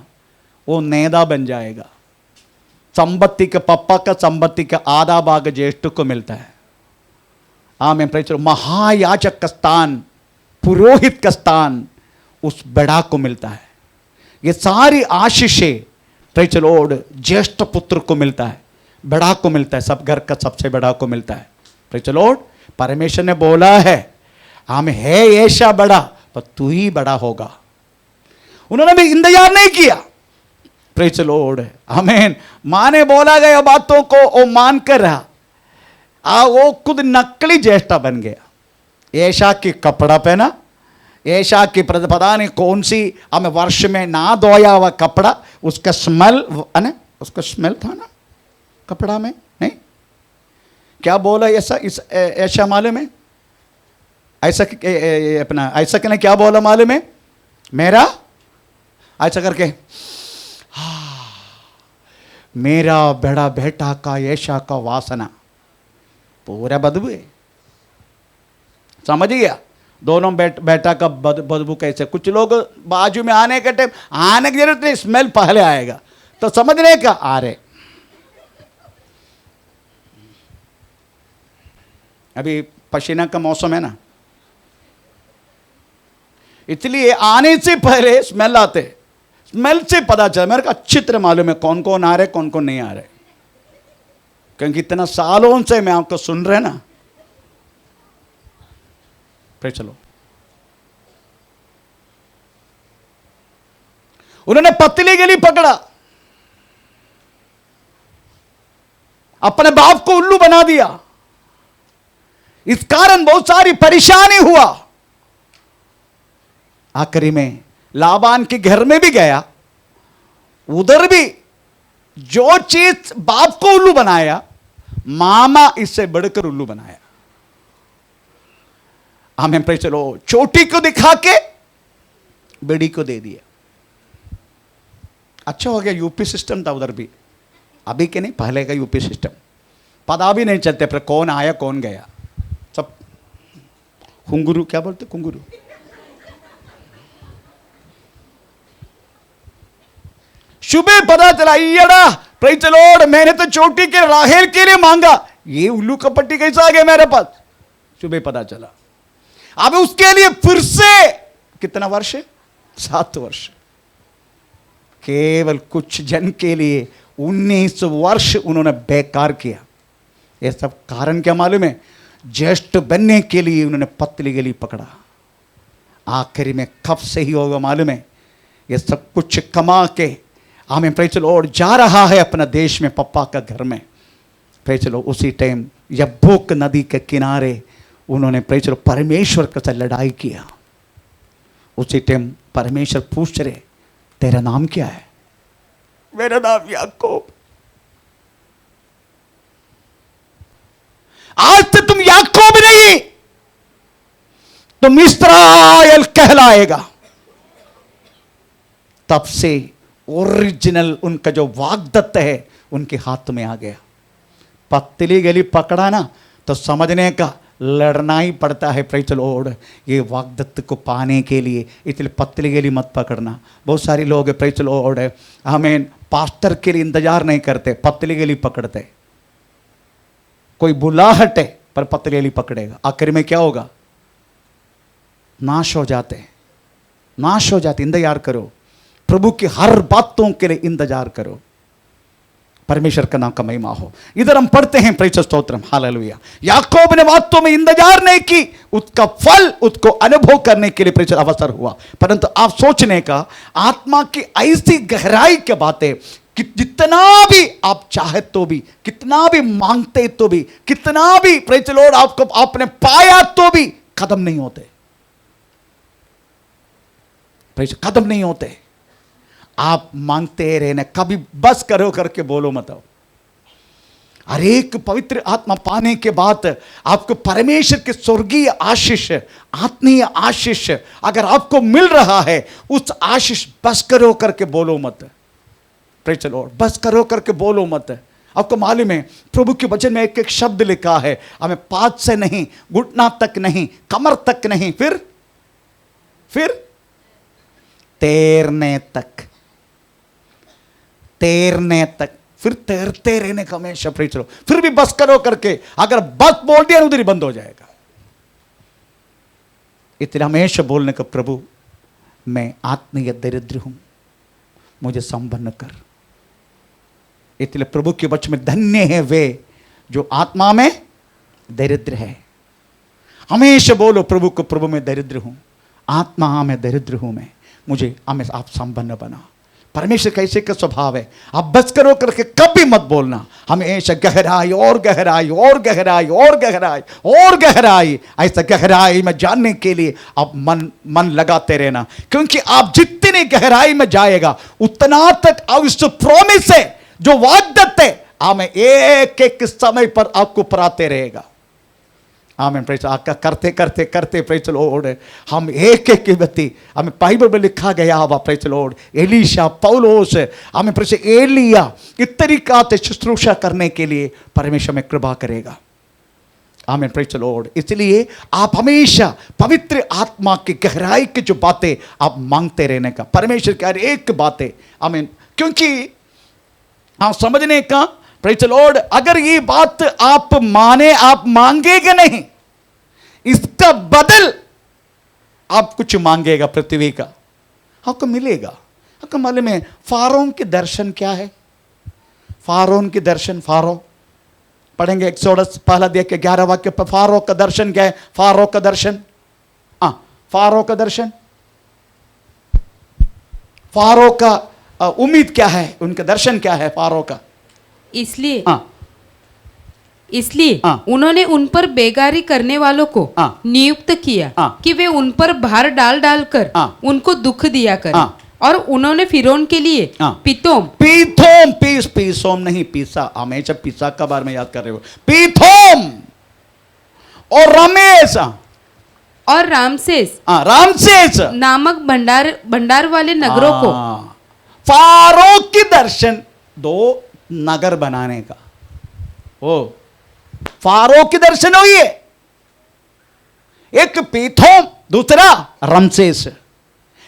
वो नेता बन जाएगा। संपत्ति के पापा का संपत्ति का आधा भाग ज्येष्ठ को मिलता है। आमीन, प्रेज़। महायाजक का स्थान, पुरोहित का स्थान उस बड़ा को मिलता है। ये सारी आशीषें प्रेज़ द लॉर्ड ज्येष्ठ पुत्र को मिलता है, बड़ा को मिलता है, सब घर का सबसे बड़ा को मिलता है। Praise the Lord. परमेश्वर ने बोला है, हम है ऐसा बड़ा, पर तू ही बड़ा होगा। उन्होंने भी इंतजार नहीं किया। Praise the Lord. आमीन। मां ने बोला गया बातों को वो मान कर रहा, वो खुद नकली ज्येष्ठ बन गया। ऐशा की कपड़ा पहना, ऐशा की पता नहीं कौन सी हमें वर्ष में ना धोया हुआ कपड़ा, उसका स्मेल है ना, उसका स्मेल था ना कपड़ा में। नहीं, क्या बोला ऐसा? इस ऐशा मालूम है? ऐसा अपना ऐसा ने क्या बोला मालूम है? मेरा ऐसा करके, मेरा बड़ा बेटा का ऐशा का वासना पूरा बदबू है। समझ गया? दोनों बेटा का बदबू कैसे। कुछ लोग बाजू में आने के टाइम आने की जरूरत नहीं, स्मेल पहले आएगा तो समझने का आ रहे। अभी पसीना का मौसम है ना, इसलिए आने से पहले स्मेल आते, स्मेल से पता चला। मेरे को अच्छी तरह मालूम है कौन कौन आ रहे कौन कौन नहीं आ रहे, क्योंकि इतना सालों से मैं आपको सुन रहे ना। फिर चलो, उन्होंने पतली गली पकड़ा, अपने बाप को उल्लू बना दिया, इस कारण बहुत सारी परेशानी हुआ। आखिरी में लाबान के घर में भी गया, उधर भी जो चीज बाप को उल्लू बनाया, मामा इससे बढ़कर उल्लू बनाया। हमें पे चलो, छोटी को दिखा के बड़ी को दे दिया। अच्छा हो गया यूपी सिस्टम था उधर भी, अभी के नहीं, पहले का यूपी सिस्टम। पता भी नहीं चलते पर कौन आया कौन गया, सब कुंगुरु, क्या बोलते कुंगुरु। सुबह पता चला, ईड़ा प्रेज़ द लॉर्ड, मैंने तो चोटी के राहेल के लिए मांगा, ये उल्लू का पट्टी कैसा आ गया मेरे पास। सुबह पता चला। अब उसके लिए फिर से कितना वर्ष है, 7 वर्ष। केवल कुछ जन के लिए 19 वर्ष उन्होंने बेकार किया। ये सब कारण क्या मालूम है, ज्येष्ठ बनने के लिए उन्होंने पतली गली पकड़ा। आखिरी में कब से ही होगा मालूम है, ये सब कुछ कमा के हमें प्रेज़ द लॉर्ड जा रहा है अपना देश में, पप्पा का घर में। प्रेज़ द लॉर्ड उसी टाइम यब्बोक नदी के किनारे उन्होंने प्रेज़ द लॉर्ड परमेश्वर के साथ लड़ाई किया। उसी टाइम परमेश्वर पूछ रहे, तेरा नाम क्या है? मेरा नाम याकूब। आज से तुम याकूब नहीं, तुम इस्राएल कहलाएगा। तब से ओरिजिनल उनका जो वाग्दत्त है उनके हाथ में आ गया। पतली गली पकड़ा ना तो समझने का लड़ना ही पड़ता है प्रेज़ द लॉर्ड, ये वाग्दत्त को पाने के लिए। इसलिए पतली गली मत पकड़ना। बहुत सारे लोग प्रेज़ द लॉर्ड हमें पास्टर के लिए इंतजार नहीं करते, पतली गली पकड़ते। कोई बुलाहट है पर पतली गली पकड़ेगा, आखिर में क्या होगा, नाश हो जाते, नाश हो जाते। इंतजार करो, प्रभु की हर बातों के लिए इंतजार करो। परमेश्वर का नाम का महिमा हो। इधर हम पढ़ते हैं प्रेज़ स्तोत्रम, हालेलुया। याकूब ने वास्तव में इंतजार नहीं की, उसका फल उसको अनुभव करने के लिए प्रेज़ अवसर हुआ। परंतु आप सोचने का, आत्मा की ऐसी गहराई की बातें कि जितना भी आप चाहे तो भी, कितना भी मांगते तो भी, कितना भी प्रेज़ लॉर्ड आपको आपने पाया तो भी खत्म नहीं होते, प्रेज़ खत्म नहीं होते। आप मांगते रहने, कभी बस करो करके बोलो मत। हर एक पवित्र आत्मा पाने के बाद आपको परमेश्वर के स्वर्गीय आशीष, आत्मीय आशीष अगर आपको मिल रहा है, उस आशीष बस करो करके बोलो मत। प्रेज़ द लॉर्ड, बस करो करके बोलो मत। आपको मालूम है प्रभु के वचन में एक एक शब्द लिखा है, हमें पाद से नहीं, घुटना तक नहीं, कमर तक नहीं, फिर तैरने तक, तैरने तक, फिर तैरते रहने का हमेशा प्रेज़ लो। फिर भी बस करो करके अगर बस बोल दिया उधर ही बंद हो जाएगा। इतना हमेशा बोलने का, प्रभु मैं आत्मीय दरिद्र हूं, मुझे संपन्न कर। इसलिए प्रभु के वचन में धन्य है वे जो आत्मा में दरिद्र है। हमेशा बोलो प्रभु को, प्रभु मैं दरिद्र हूं, आत्मा में दरिद्र हूं मैं, मुझे हमें आप संपन्न बना। परमेश्वर कैसे का स्वभाव है, आप बस करो करके कभी मत बोलना, हमेशा गहराई और गहराई और गहराई और गहराई और गहराई, ऐसा गहराई में जानने के लिए आप मन लगाते रहना। क्योंकि आप जितनी गहराई में जाएगा उतना तक आप इस प्रॉमिस है, जो वाग्दत्त है, हमें एक एक समय पर आपको पराते रहेगा। आमीन। प्रेज़ आका करते करते करते प्रेज़ लॉर्ड हम एक एक व्यक्ति, हमें बाइबल में लिखा गया हुआ प्रेज़ लॉर्ड, एलीशा, पौलोस, हमें प्रेज़ एलिया, इस तरीका से शुश्रूषा करने के लिए परमेश्वर में कृपा करेगा। आमीन। Praise Lord. इसलिए आप हमेशा पवित्र आत्मा की गहराई की जो बातें आप मांगते रहने का, परमेश्वर की हर एक बातें, आमीन। क्योंकि हाँ समझने का प्रेज़ द लॉर्ड, अगर ये बात आप माने, आप मांगेगा नहीं, इसका बदल आप कुछ मांगेगा पृथ्वी का, आपको मिलेगा। आपको मालूम है फारोन के दर्शन क्या है? फारोन के दर्शन, फारो पढ़ेंगे एक्सोडस पहला अध्याय के 11 वाक्य पर। फारो का दर्शन क्या है? फारो का दर्शन, फारो का दर्शन, फारो का उम्मीद क्या है? उनका दर्शन क्या है फारो का? इसलिए उन्होंने उन पर बेगारी करने वालों को नियुक्त किया कि वे उन पर भार डाल डालकर उनको दुख दिया करें। और उन्होंने फिरौन के लिए पीतोम पीसोम नहीं, पीसा, हमेशा पीसा का बारे में याद कर रहे हो, पीथोम और रमेश और रामसेस नामक भंडार वाले नगरों को, फारो की दर्शन, 2 नगर बनाने का, ओ फारो की दर्शन हुई है, एक पीथोम, दूसरा रमसेस,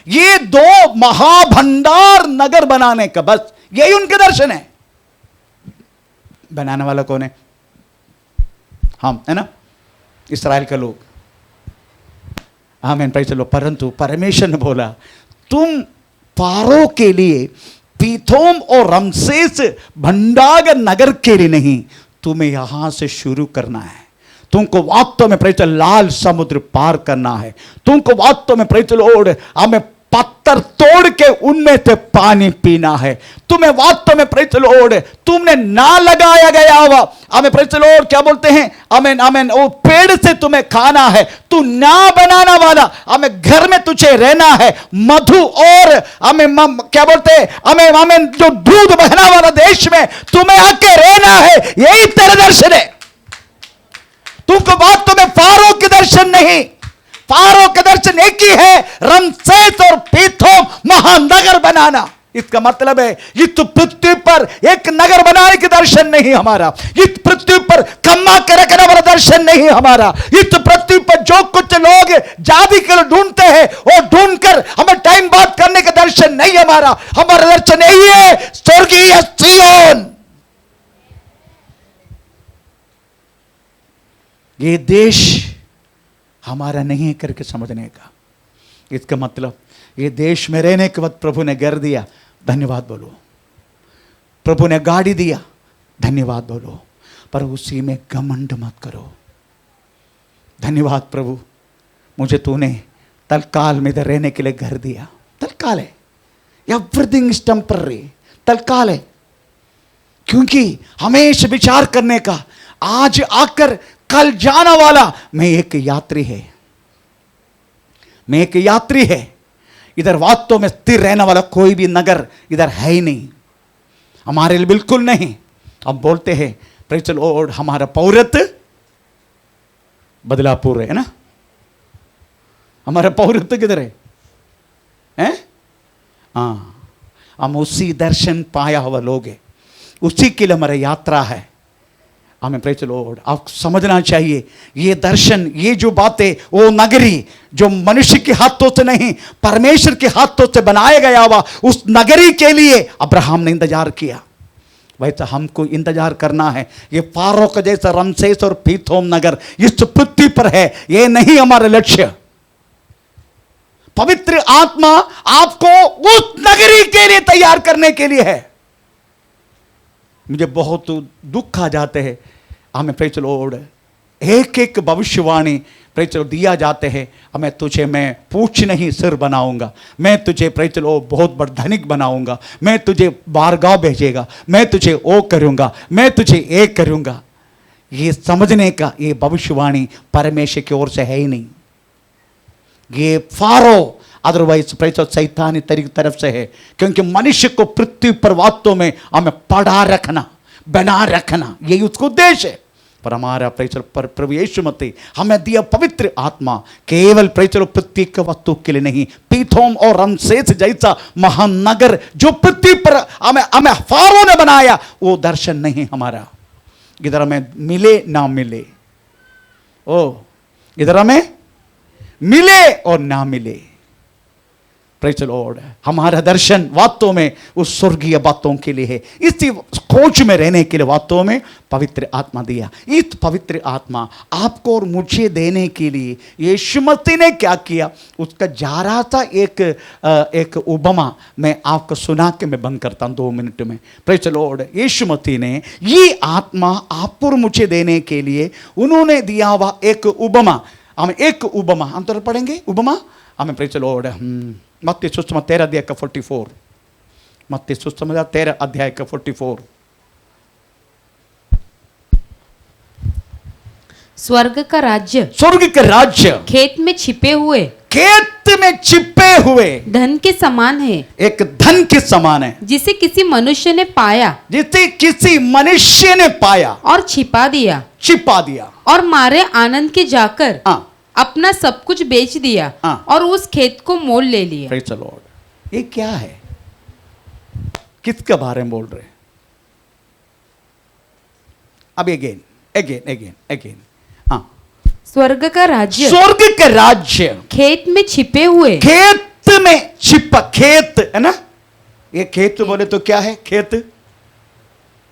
ये 2 महाभंडार नगर बनाने का, बस यही उनके दर्शन है। बनाने वाला कौन है? हम, है ना, इस्राएल के लोग। आमीन, प्रेज़ द लॉर्ड। परंतु परमेश्वर ने बोला तुम फारो के लिए, पीथोम और रमसेस भंडार नगर के लिए नहीं, तुम्हें यहां से शुरू करना है। तुमको वास्तव में प्रेज़ द लॉर्ड लाल समुद्र पार करना है। तुमको वास्तव में प्रेज़ द लॉर्ड हमें पत्थर तोड़ के उनमें से पानी पीना है। तुम्हें वास्तव में प्रेज़ द लॉर्ड, तुमने ना लगाया गया हुआ, हमें प्रेज़ द लॉर्ड क्या बोलते हैं, आमीन आमीन, वो पेड़ से तुम्हें खाना है। तू ना बनाना वाला, हमें घर में तुझे रहना है, मधु और हमें क्या बोलते हैं, हमें आमीन, जो दूध बहना वाला देश में तुम्हें आके रहना है। यही तेरा दर्शन है। तुमको वास्तव में फारो के दर्शन नहीं, फारो के दर्शन एक ही है, रमसेस और पीथोम महानगर बनाना। इसका मतलब है इस पृथ्वी पर एक नगर बनाने के दर्शन नहीं हमारा, इस पृथ्वी पर कमा के रखने वाला दर्शन नहीं हमारा, इस पृथ्वी पर जो कुछ लोग जाति के लिए ढूंढते हैं और ढूंढकर हमें टाइम बात करने का दर्शन नहीं हमारा। हमारा दर्शन यही है, स्वर्गीय सिय्योन। ये देश हमारा नहीं है करके समझने का। इसका मतलब ये देश में रहने के बाद प्रभु ने घर दिया, धन्यवाद बोलो। प्रभु ने गाड़ी दिया, धन्यवाद बोलो, पर उसी में घमंड मत करो। धन्यवाद प्रभु, मुझे तूने तत्काल में इधर रहने के लिए घर दिया। तत्काल है, एवरीथिंग इज टेम्पररी, तत्काल है। क्योंकि हमेशा विचार करने का, आज आकर कल जाना वाला मैं एक यात्री है, मैं एक यात्री है। इधर वास्तव में स्थिर रहने वाला कोई भी नगर इधर है ही नहीं, हमारे लिए बिल्कुल नहीं। अब बोलते हैं प्रेज़ द लॉर्ड, हमारा पौरत्व बदलापुर है ना, हमारा पौरत्व किधर है? हाँ, हम उसी दर्शन पाया हुआ लोग हैं, उसी के लिए हमारा यात्रा है। हमें प्रेज़ द लॉर्ड, आप समझना चाहिए ये दर्शन, ये जो बातें, वो नगरी जो मनुष्य के हाथों से नहीं परमेश्वर के हाथों से बनाया गया हुआ, उस नगरी के लिए अब्राहम ने इंतजार किया। वैसा हमको इंतजार करना है। ये फारो का जैसा रमसेस और पीथोम नगर इस पृथ्वी पर है, ये नहीं हमारा लक्ष्य। पवित्र आत्मा आपको उस नगरी के लिए तैयार करने के लिए है। मुझे बहुत दुख आ जाते हैं, हमें प्रेज़ द लॉर्ड एक एक भविष्यवाणी प्रेज़ द लॉर्ड दिया जाते हैं। हमें तुझे मैं पूछ नहीं सिर बनाऊंगा, मैं तुझे प्रेज़ द लॉर्ड बहुत बड़ा धनिक बनाऊंगा, मैं तुझे बारगाह भेजेगा, मैं तुझे वो करूंगा, मैं तुझे एक करूंगा। ये समझने का ये भविष्यवाणी परमेश्वर की ओर से है ही नहीं, ये pharaoh otherwise praise the Lord शैतानी तरफ से है। क्योंकि मनुष्य को पृथ्वी पर वास्तव में हमें पढ़ा रखना, बना रखना, यही उसका उद्देश्य है। पर हमारा प्रेज़ द लॉर्ड प्रभु यीशु मसीह हमें दिया पवित्र आत्मा केवल प्रेज़ द लॉर्ड पृथ्वी के वस्तु के लिए नहीं, पीथोम और रमसेस जैसा महानगर जो पृथ्वी पर हमें फारो ने बनाया, वो दर्शन नहीं हमारा। इधर हमें मिले ना मिले, ओ इधर हमें मिले और ना मिले, प्रेज द लॉर्ड। हमारा दर्शन वास्तव में उस स्वर्गीय बातों के लिए है, इसी खोज में रहने के लिए वास्तव में पवित्र आत्मा दिया। इस पवित्र आत्मा आपको और मुझे देने के लिए यीशु मसीह ने क्या किया, उसका जरा सा एक उपमा मैं आपको सुना के मैं बंद करता हूं 2 मिनट में। Praise the Lord. यीशु मसीह ने ये आत्मा आपको और मुझे देने के लिए उन्होंने दिया हुआ एक उपमा। हम एक उपमा हम तो पढ़ेंगे उपमा हमें। Praise the Lord. मत्ती सुसमाचार 13 अध्याय का 44, मत्ती सुसमाचार 13 अध्याय का 44। स्वर्ग का राज्य, स्वर्ग का राज्य खेत में छिपे हुए, खेत में छिपे हुए धन के समान है, एक धन के समान है, जिसे किसी मनुष्य ने पाया, जिसे किसी मनुष्य ने पाया और छिपा दिया, और मारे आनंद के जाकर हाँ, अपना सब कुछ बेच दिया हाँ, और उस खेत को मोल ले लिया। Praise the Lord. ये क्या है, किसके बारे में बोल रहे हैं? अब अगेन हाँ, स्वर्ग का राज्य, स्वर्ग का राज्य खेत में छिपे हुए, खेत में छिपा, खेत है ना, ये खेत बोले तो क्या है? खेत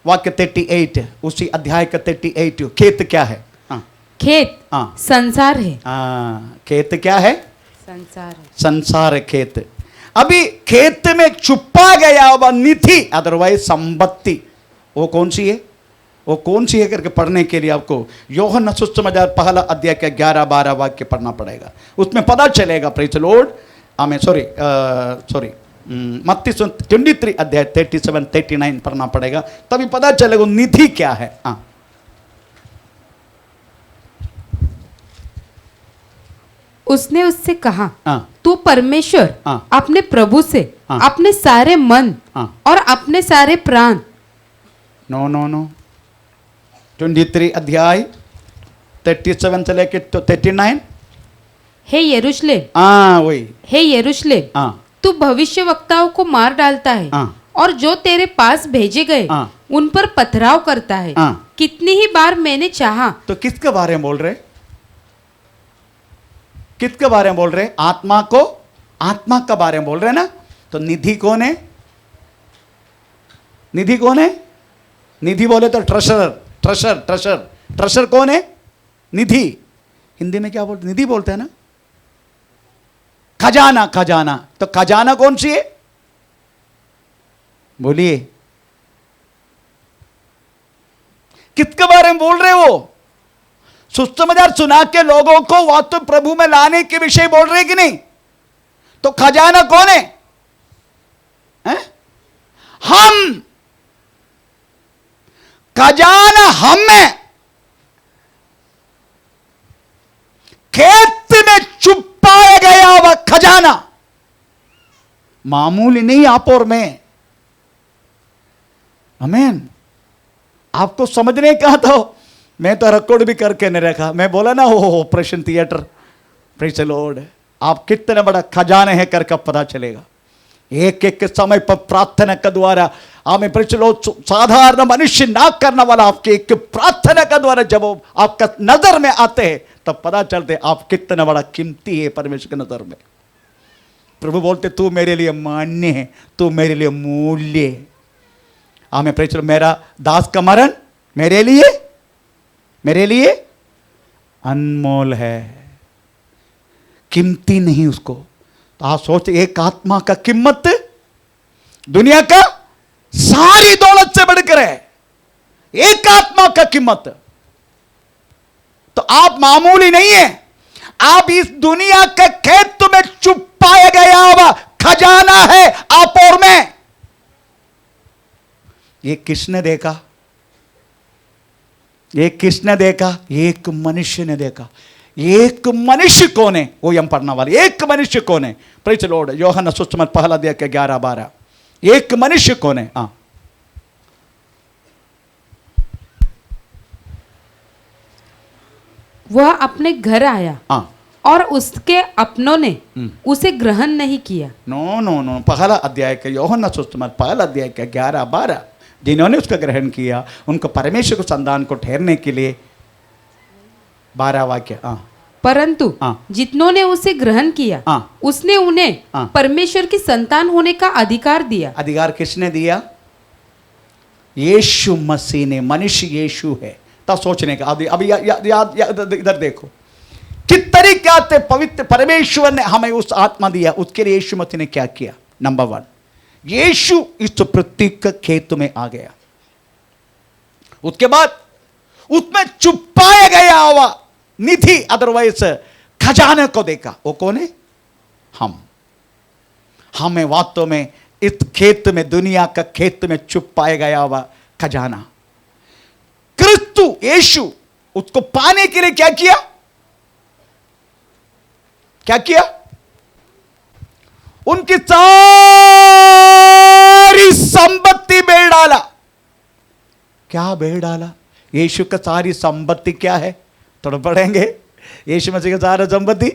वाक्य 38 उसी अध्याय का 38 खेत क्या है? हाँ, खेत हाँ, संसार है। हाँ, खेत क्या है? संसार है। संसार है खेत। अभी खेत में छुपा गया हुआ निधि अदरवाइज संपत्ति, वो कौन सी है? वो कौन सी है करके पढ़ने के लिए आपको यूहन्ना सुसमाचार पहला अध्याय का 11-12 वाक्य पढ़ना पड़ेगा, उसमें पता चलेगा। Praise the Lord. Amen sorry मत्ती 23 अध्याय 37-39 पढ़ना पड़ेगा, तभी पता चलेगा निधि क्या है। हाँ, उसने उससे कहा, हाँ, तू परमेश्वर हाँ, अपने प्रभु से हाँ, अपने सारे मन हाँ, और अपने सारे प्राण। नो 23 अध्याय 37 से लेके तो 39। हे यरूशलेम, हाँ वही, हे यरूशलेम, हाँ, तू भविष्य वक्ताओं को मार डालता है, हाँ, और जो तेरे पास भेजे गए हाँ, उन पर पथराव करता है। हाँ। कितनी ही बार मैंने चाहा। तो किसके बारे में बोल रहे? किसके बारे में बोल रहे? आत्मा को, आत्मा के बारे में बोल रहे ना। तो निधि कौन है? निधि कौन है? निधि बोले तो ट्रेशर कौन है? निधि। हिंदी में क्या बोलते? निधि बोलते हैं ना। खजाना। तो खजाना कौन सी है? बोलिए, किसके बारे में बोल रहे हो? सुसमाचार सुना के लोगों को वास्तु प्रभु में लाने के विषय बोल रहे कि नहीं? तो खजाना कौन है? हम। खजाना हम में, खेत में छुपाया गया हुआ खजाना मामूली नहीं आप और मैं। आमीन। आपको समझने का तो मैं तो रिकॉर्ड भी करके नहीं रखा, मैं बोला ना वो operation theatre. Praise the Lord. आप कितने बड़ा खजाने हैं करके पता चलेगा। एक एक समय पर प्रार्थना के द्वारा हमें प्रेज द लॉर्ड, साधारण मनुष्य ना करने वाला आपके एक प्रार्थना के द्वारा जब आपका नजर में आते हैं तब पता चलते आप कितना बड़ा कीमती है परमेश्वर की नजर में। प्रभु बोलते तू मेरे लिए मान्य है, तू मेरे लिए मूल्य है। हमें प्रेज द लॉर्ड, मेरा दास का मरण मेरे लिए अनमोल है, कीमती नहीं उसको। तो आप सोचते एक आत्मा का कीमत दुनिया का सारी दौलत से बढ़कर है। एक आत्मा का कीमत। तो आप मामूली नहीं है, आप इस दुनिया के खेत में छुपाया गया हुआ खजाना है आप और मैं। ये किसने देखा? ये किसने देखा? एक मनुष्य ने देखा। एक मनुष्य कौन है? वो हम पढ़ने वाले। एक मनुष्य कौन है? Praise the Lord. यूहन्ना सुसमाचार पहला अध्याय के 11-12। एक मनुष्य कौन है? हाँ, वह अपने घर आया, हाँ, और उसके अपनों ने उसे ग्रहण नहीं किया। नो पहला अध्याय के यूहन्ना सुसमाचार पहला अध्याय के 11-12। जिन्होंने उसका ग्रहण किया उनको परमेश्वर को संतान को ठहरने के लिए 12 वाक्य। हाँ, परंतु हाँ। जितनों ने उसे ग्रहण किया हाँ। उसने उन्हें हाँ। परमेश्वर की संतान होने का अधिकार दिया। अधिकार किसने दिया? यीशु मसीह ने। मनुष्य यीशु है। तब सोचने का अभी याद इधर देखो किस तरीके आते पवित्र परमेश्वर ने हमें उस आत्मा दिया। उसके लिए यीशु मसीह ने क्या किया? नंबर 1, यीशु इस पृथ्वी के खेत में आ गया। उसके बाद उसमें छुपाया गया हुआ निधि अदरवाइज खजाने को देखा। वो कौन है? हमें वास्तव में इस खेत में, दुनिया का खेत में छुपाया गया हुआ खजाना क्रिस्तु यीशु उसको पाने के लिए क्या किया? क्या किया? उनकी सारी संपत्ति बेच डाला। क्या बेच डाला? यीशु का सारी संपत्ति क्या है? थोड़ा पढ़ेंगे यीशु मसीह का सारा संपत्ति।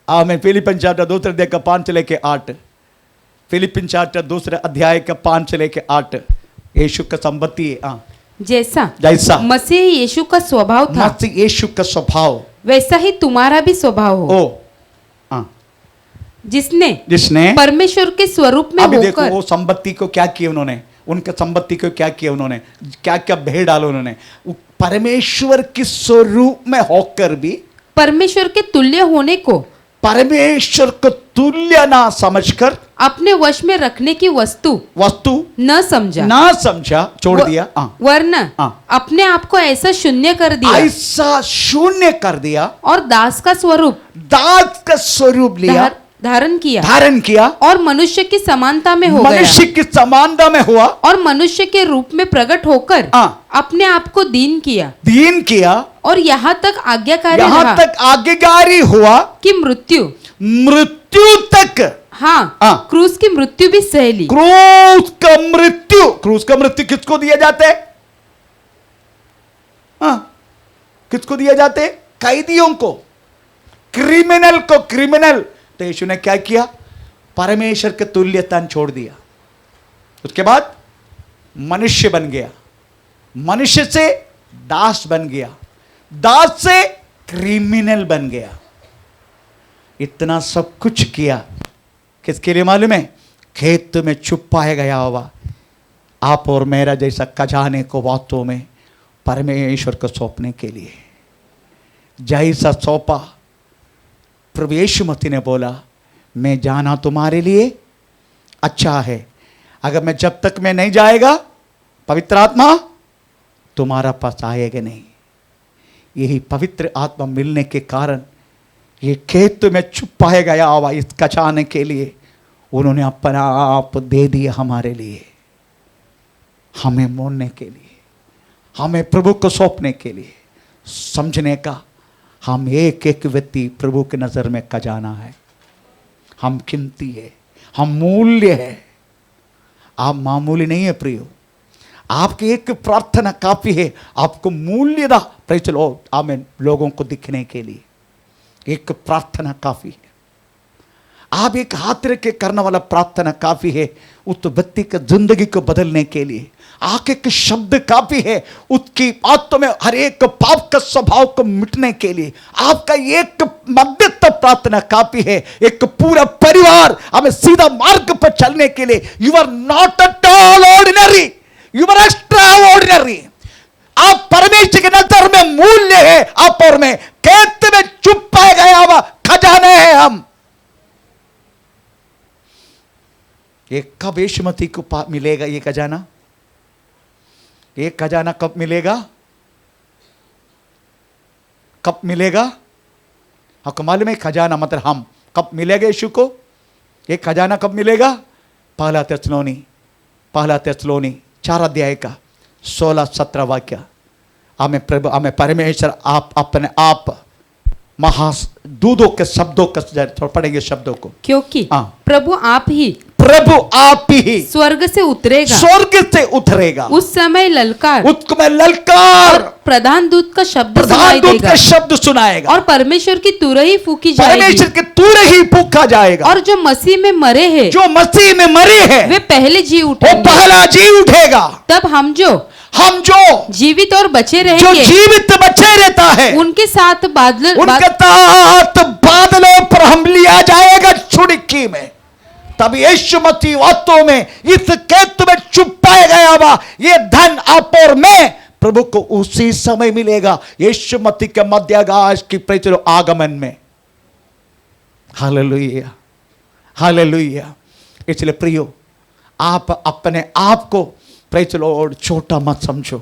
मैं फिलिपिन चैप्टर 2 अध्याय का 5 से लेके 8। फिलिपिन चैप्टर 2 अध्याय का 5 से लेके 8 यीशु का संपत्ति है। जैसा मसीह यीशु का स्वभाव था, मसीह यीशु का स्वभाव वैसा ही तुम्हारा भी स्वभाव हो। जिसने परमेश्वर के स्वरूप में अभी होकर। देखो वो संपत्ति को क्या किया उन्होंने, उनके संपत्ति को क्या किया उन्होंने, क्या क्या भेड़ डाला उन्होंने। परमेश्वर के स्वरूप में होकर भी परमेश्वर के तुल्य होने को, परमेश्वर को तुल्य ना समझकर अपने वश में रखने की वस्तु न समझा, छोड़ दिया। वरना अपने आप को ऐसा शून्य कर दिया और दास का स्वरूप लिया, धारण किया और मनुष्य की समानता में हुआ और मनुष्य के रूप में प्रकट होकर अपने आप को दीन किया और यहाँ तक आज्ञाकारी हुआ कि मृत्यु तक क्रूस की मृत्यु भी सह ली। क्रूस का मृत्यु किसको दिया जाते? किसको दिया जाते? कैदियों को, क्रिमिनल को। तो यीशु ने क्या किया? परमेश्वर के तुल्यता छोड़ दिया। उसके बाद मनुष्य बन गया, मनुष्य से दास बन गया, दास से क्रिमिनल बन गया। इतना सब कुछ किया किसके लिए मालूम है? खेत में छुपाया गया हुआ आप और मेरा जैसा खजाने को वास्तव में परमेश्वर को सौंपने के लिए। जैसा सौंपा प्रभु यीशु मसीह ने बोला, मैं जाना तुम्हारे लिए अच्छा है, अगर मैं जब तक मैं नहीं जाएगा पवित्र आत्मा तुम्हारा पास आएगा नहीं। यही पवित्र आत्मा मिलने के कारण ये खेत में छुपाया गया हुआ इस खजाने के लिए उन्होंने अपना आप दे दिया हमारे लिए, हमें मोड़ने के लिए, हमें प्रभु को सौंपने के लिए। समझने का हम एक एक व्यक्ति प्रभु के नजर में खजाना है, हम कीमती है, हम मूल्य है। आप मामूली नहीं है प्रियो, आपकी एक प्रार्थना काफी है आपको मूल्य दा प्रेज लॉर्ड आमीन लोगों को दिखने के लिए। एक प्रार्थना काफी है, आप एक हाथ रख के करने वाला प्रार्थना काफी है उस व्यक्ति की जिंदगी को बदलने के लिए। आके के शब्द काफी है उसकी बातों में हर एक पाप का स्वभाव को मिटने के लिए। आपका एक मध्यस्थ प्रार्थना काफी है, एक पूरा परिवार हमें सीधा मार्ग पर चलने के लिए। You are not at all ordinary, you are extraordinary. आप परमेश्वर के नजर में मूल्य है, आप और मैं खेत में छुपाया गया हुआ खजाने हैं हम। ये कब यीशु मसीह को मिलेगा ये खजाना? ये खजाना कब मिलेगा? कब मिलेगा? आपको मालूम है खजाना मतलब हम कब मिलेगा यीशु को? ये खजाना कब मिलेगा? पहला तेसलोनी 4 अध्याय का 16-17 वाक्य। हमें प्रभु हमें परमेश्वर आप अपने आप महादूतों के शब्दों का पढ़ेंगे शब्दों को। क्योंकि प्रभु आप ही प्रभु आप ही स्वर्ग से उतरेगा, स्वर्ग से उतरेगा। उस समय ललकार उसमें ललकार, प्रधान दूत का शब्द प्रधान सुनाई दूत देगा का शब्द सुनाएगा और परमेश्वर की तुरही फूकी जाएगी परमेश्वर के तूरे ही फूका जाएगा। और जो मसीह में मरे हैं जो मसीह में मरे हैं वे पहले जी वो उठेंगे। पहला जी उठेगा। तब हम जो जीवित और बचे जो रहेंगे जीवित बचे रहता है उनके साथ उनके साथ बादलों पर हम लिया जाएगा छुड़की में। तब यीशु मसीह वास्तव में इस खेत में छुपाया गया हुआ ये धन आप और मैं प्रभु को उसी समय मिलेगा, यीशु मसीह के मध्याकाश की प्रचलो आगमन में। Hallelujah, hallelujah. इसलिए प्रियो, आप अपने आप को प्रेज लॉर्ड छोटा मत समझो।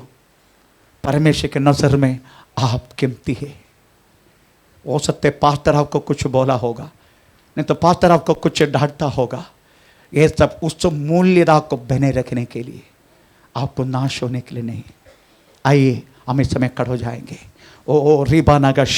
परमेश्वर के नजर में आप कीमती है। हो सकते पास्टर आपको कुछ बोला होगा, नहीं तो पास्टर आपको कुछ डांटता होगा। ये सब उस मूल्यता को बने रखने के लिए, आपको नाश होने के लिए नहीं। आइए हम इस समय खड़े हो जाएंगे। ओ रिबाना का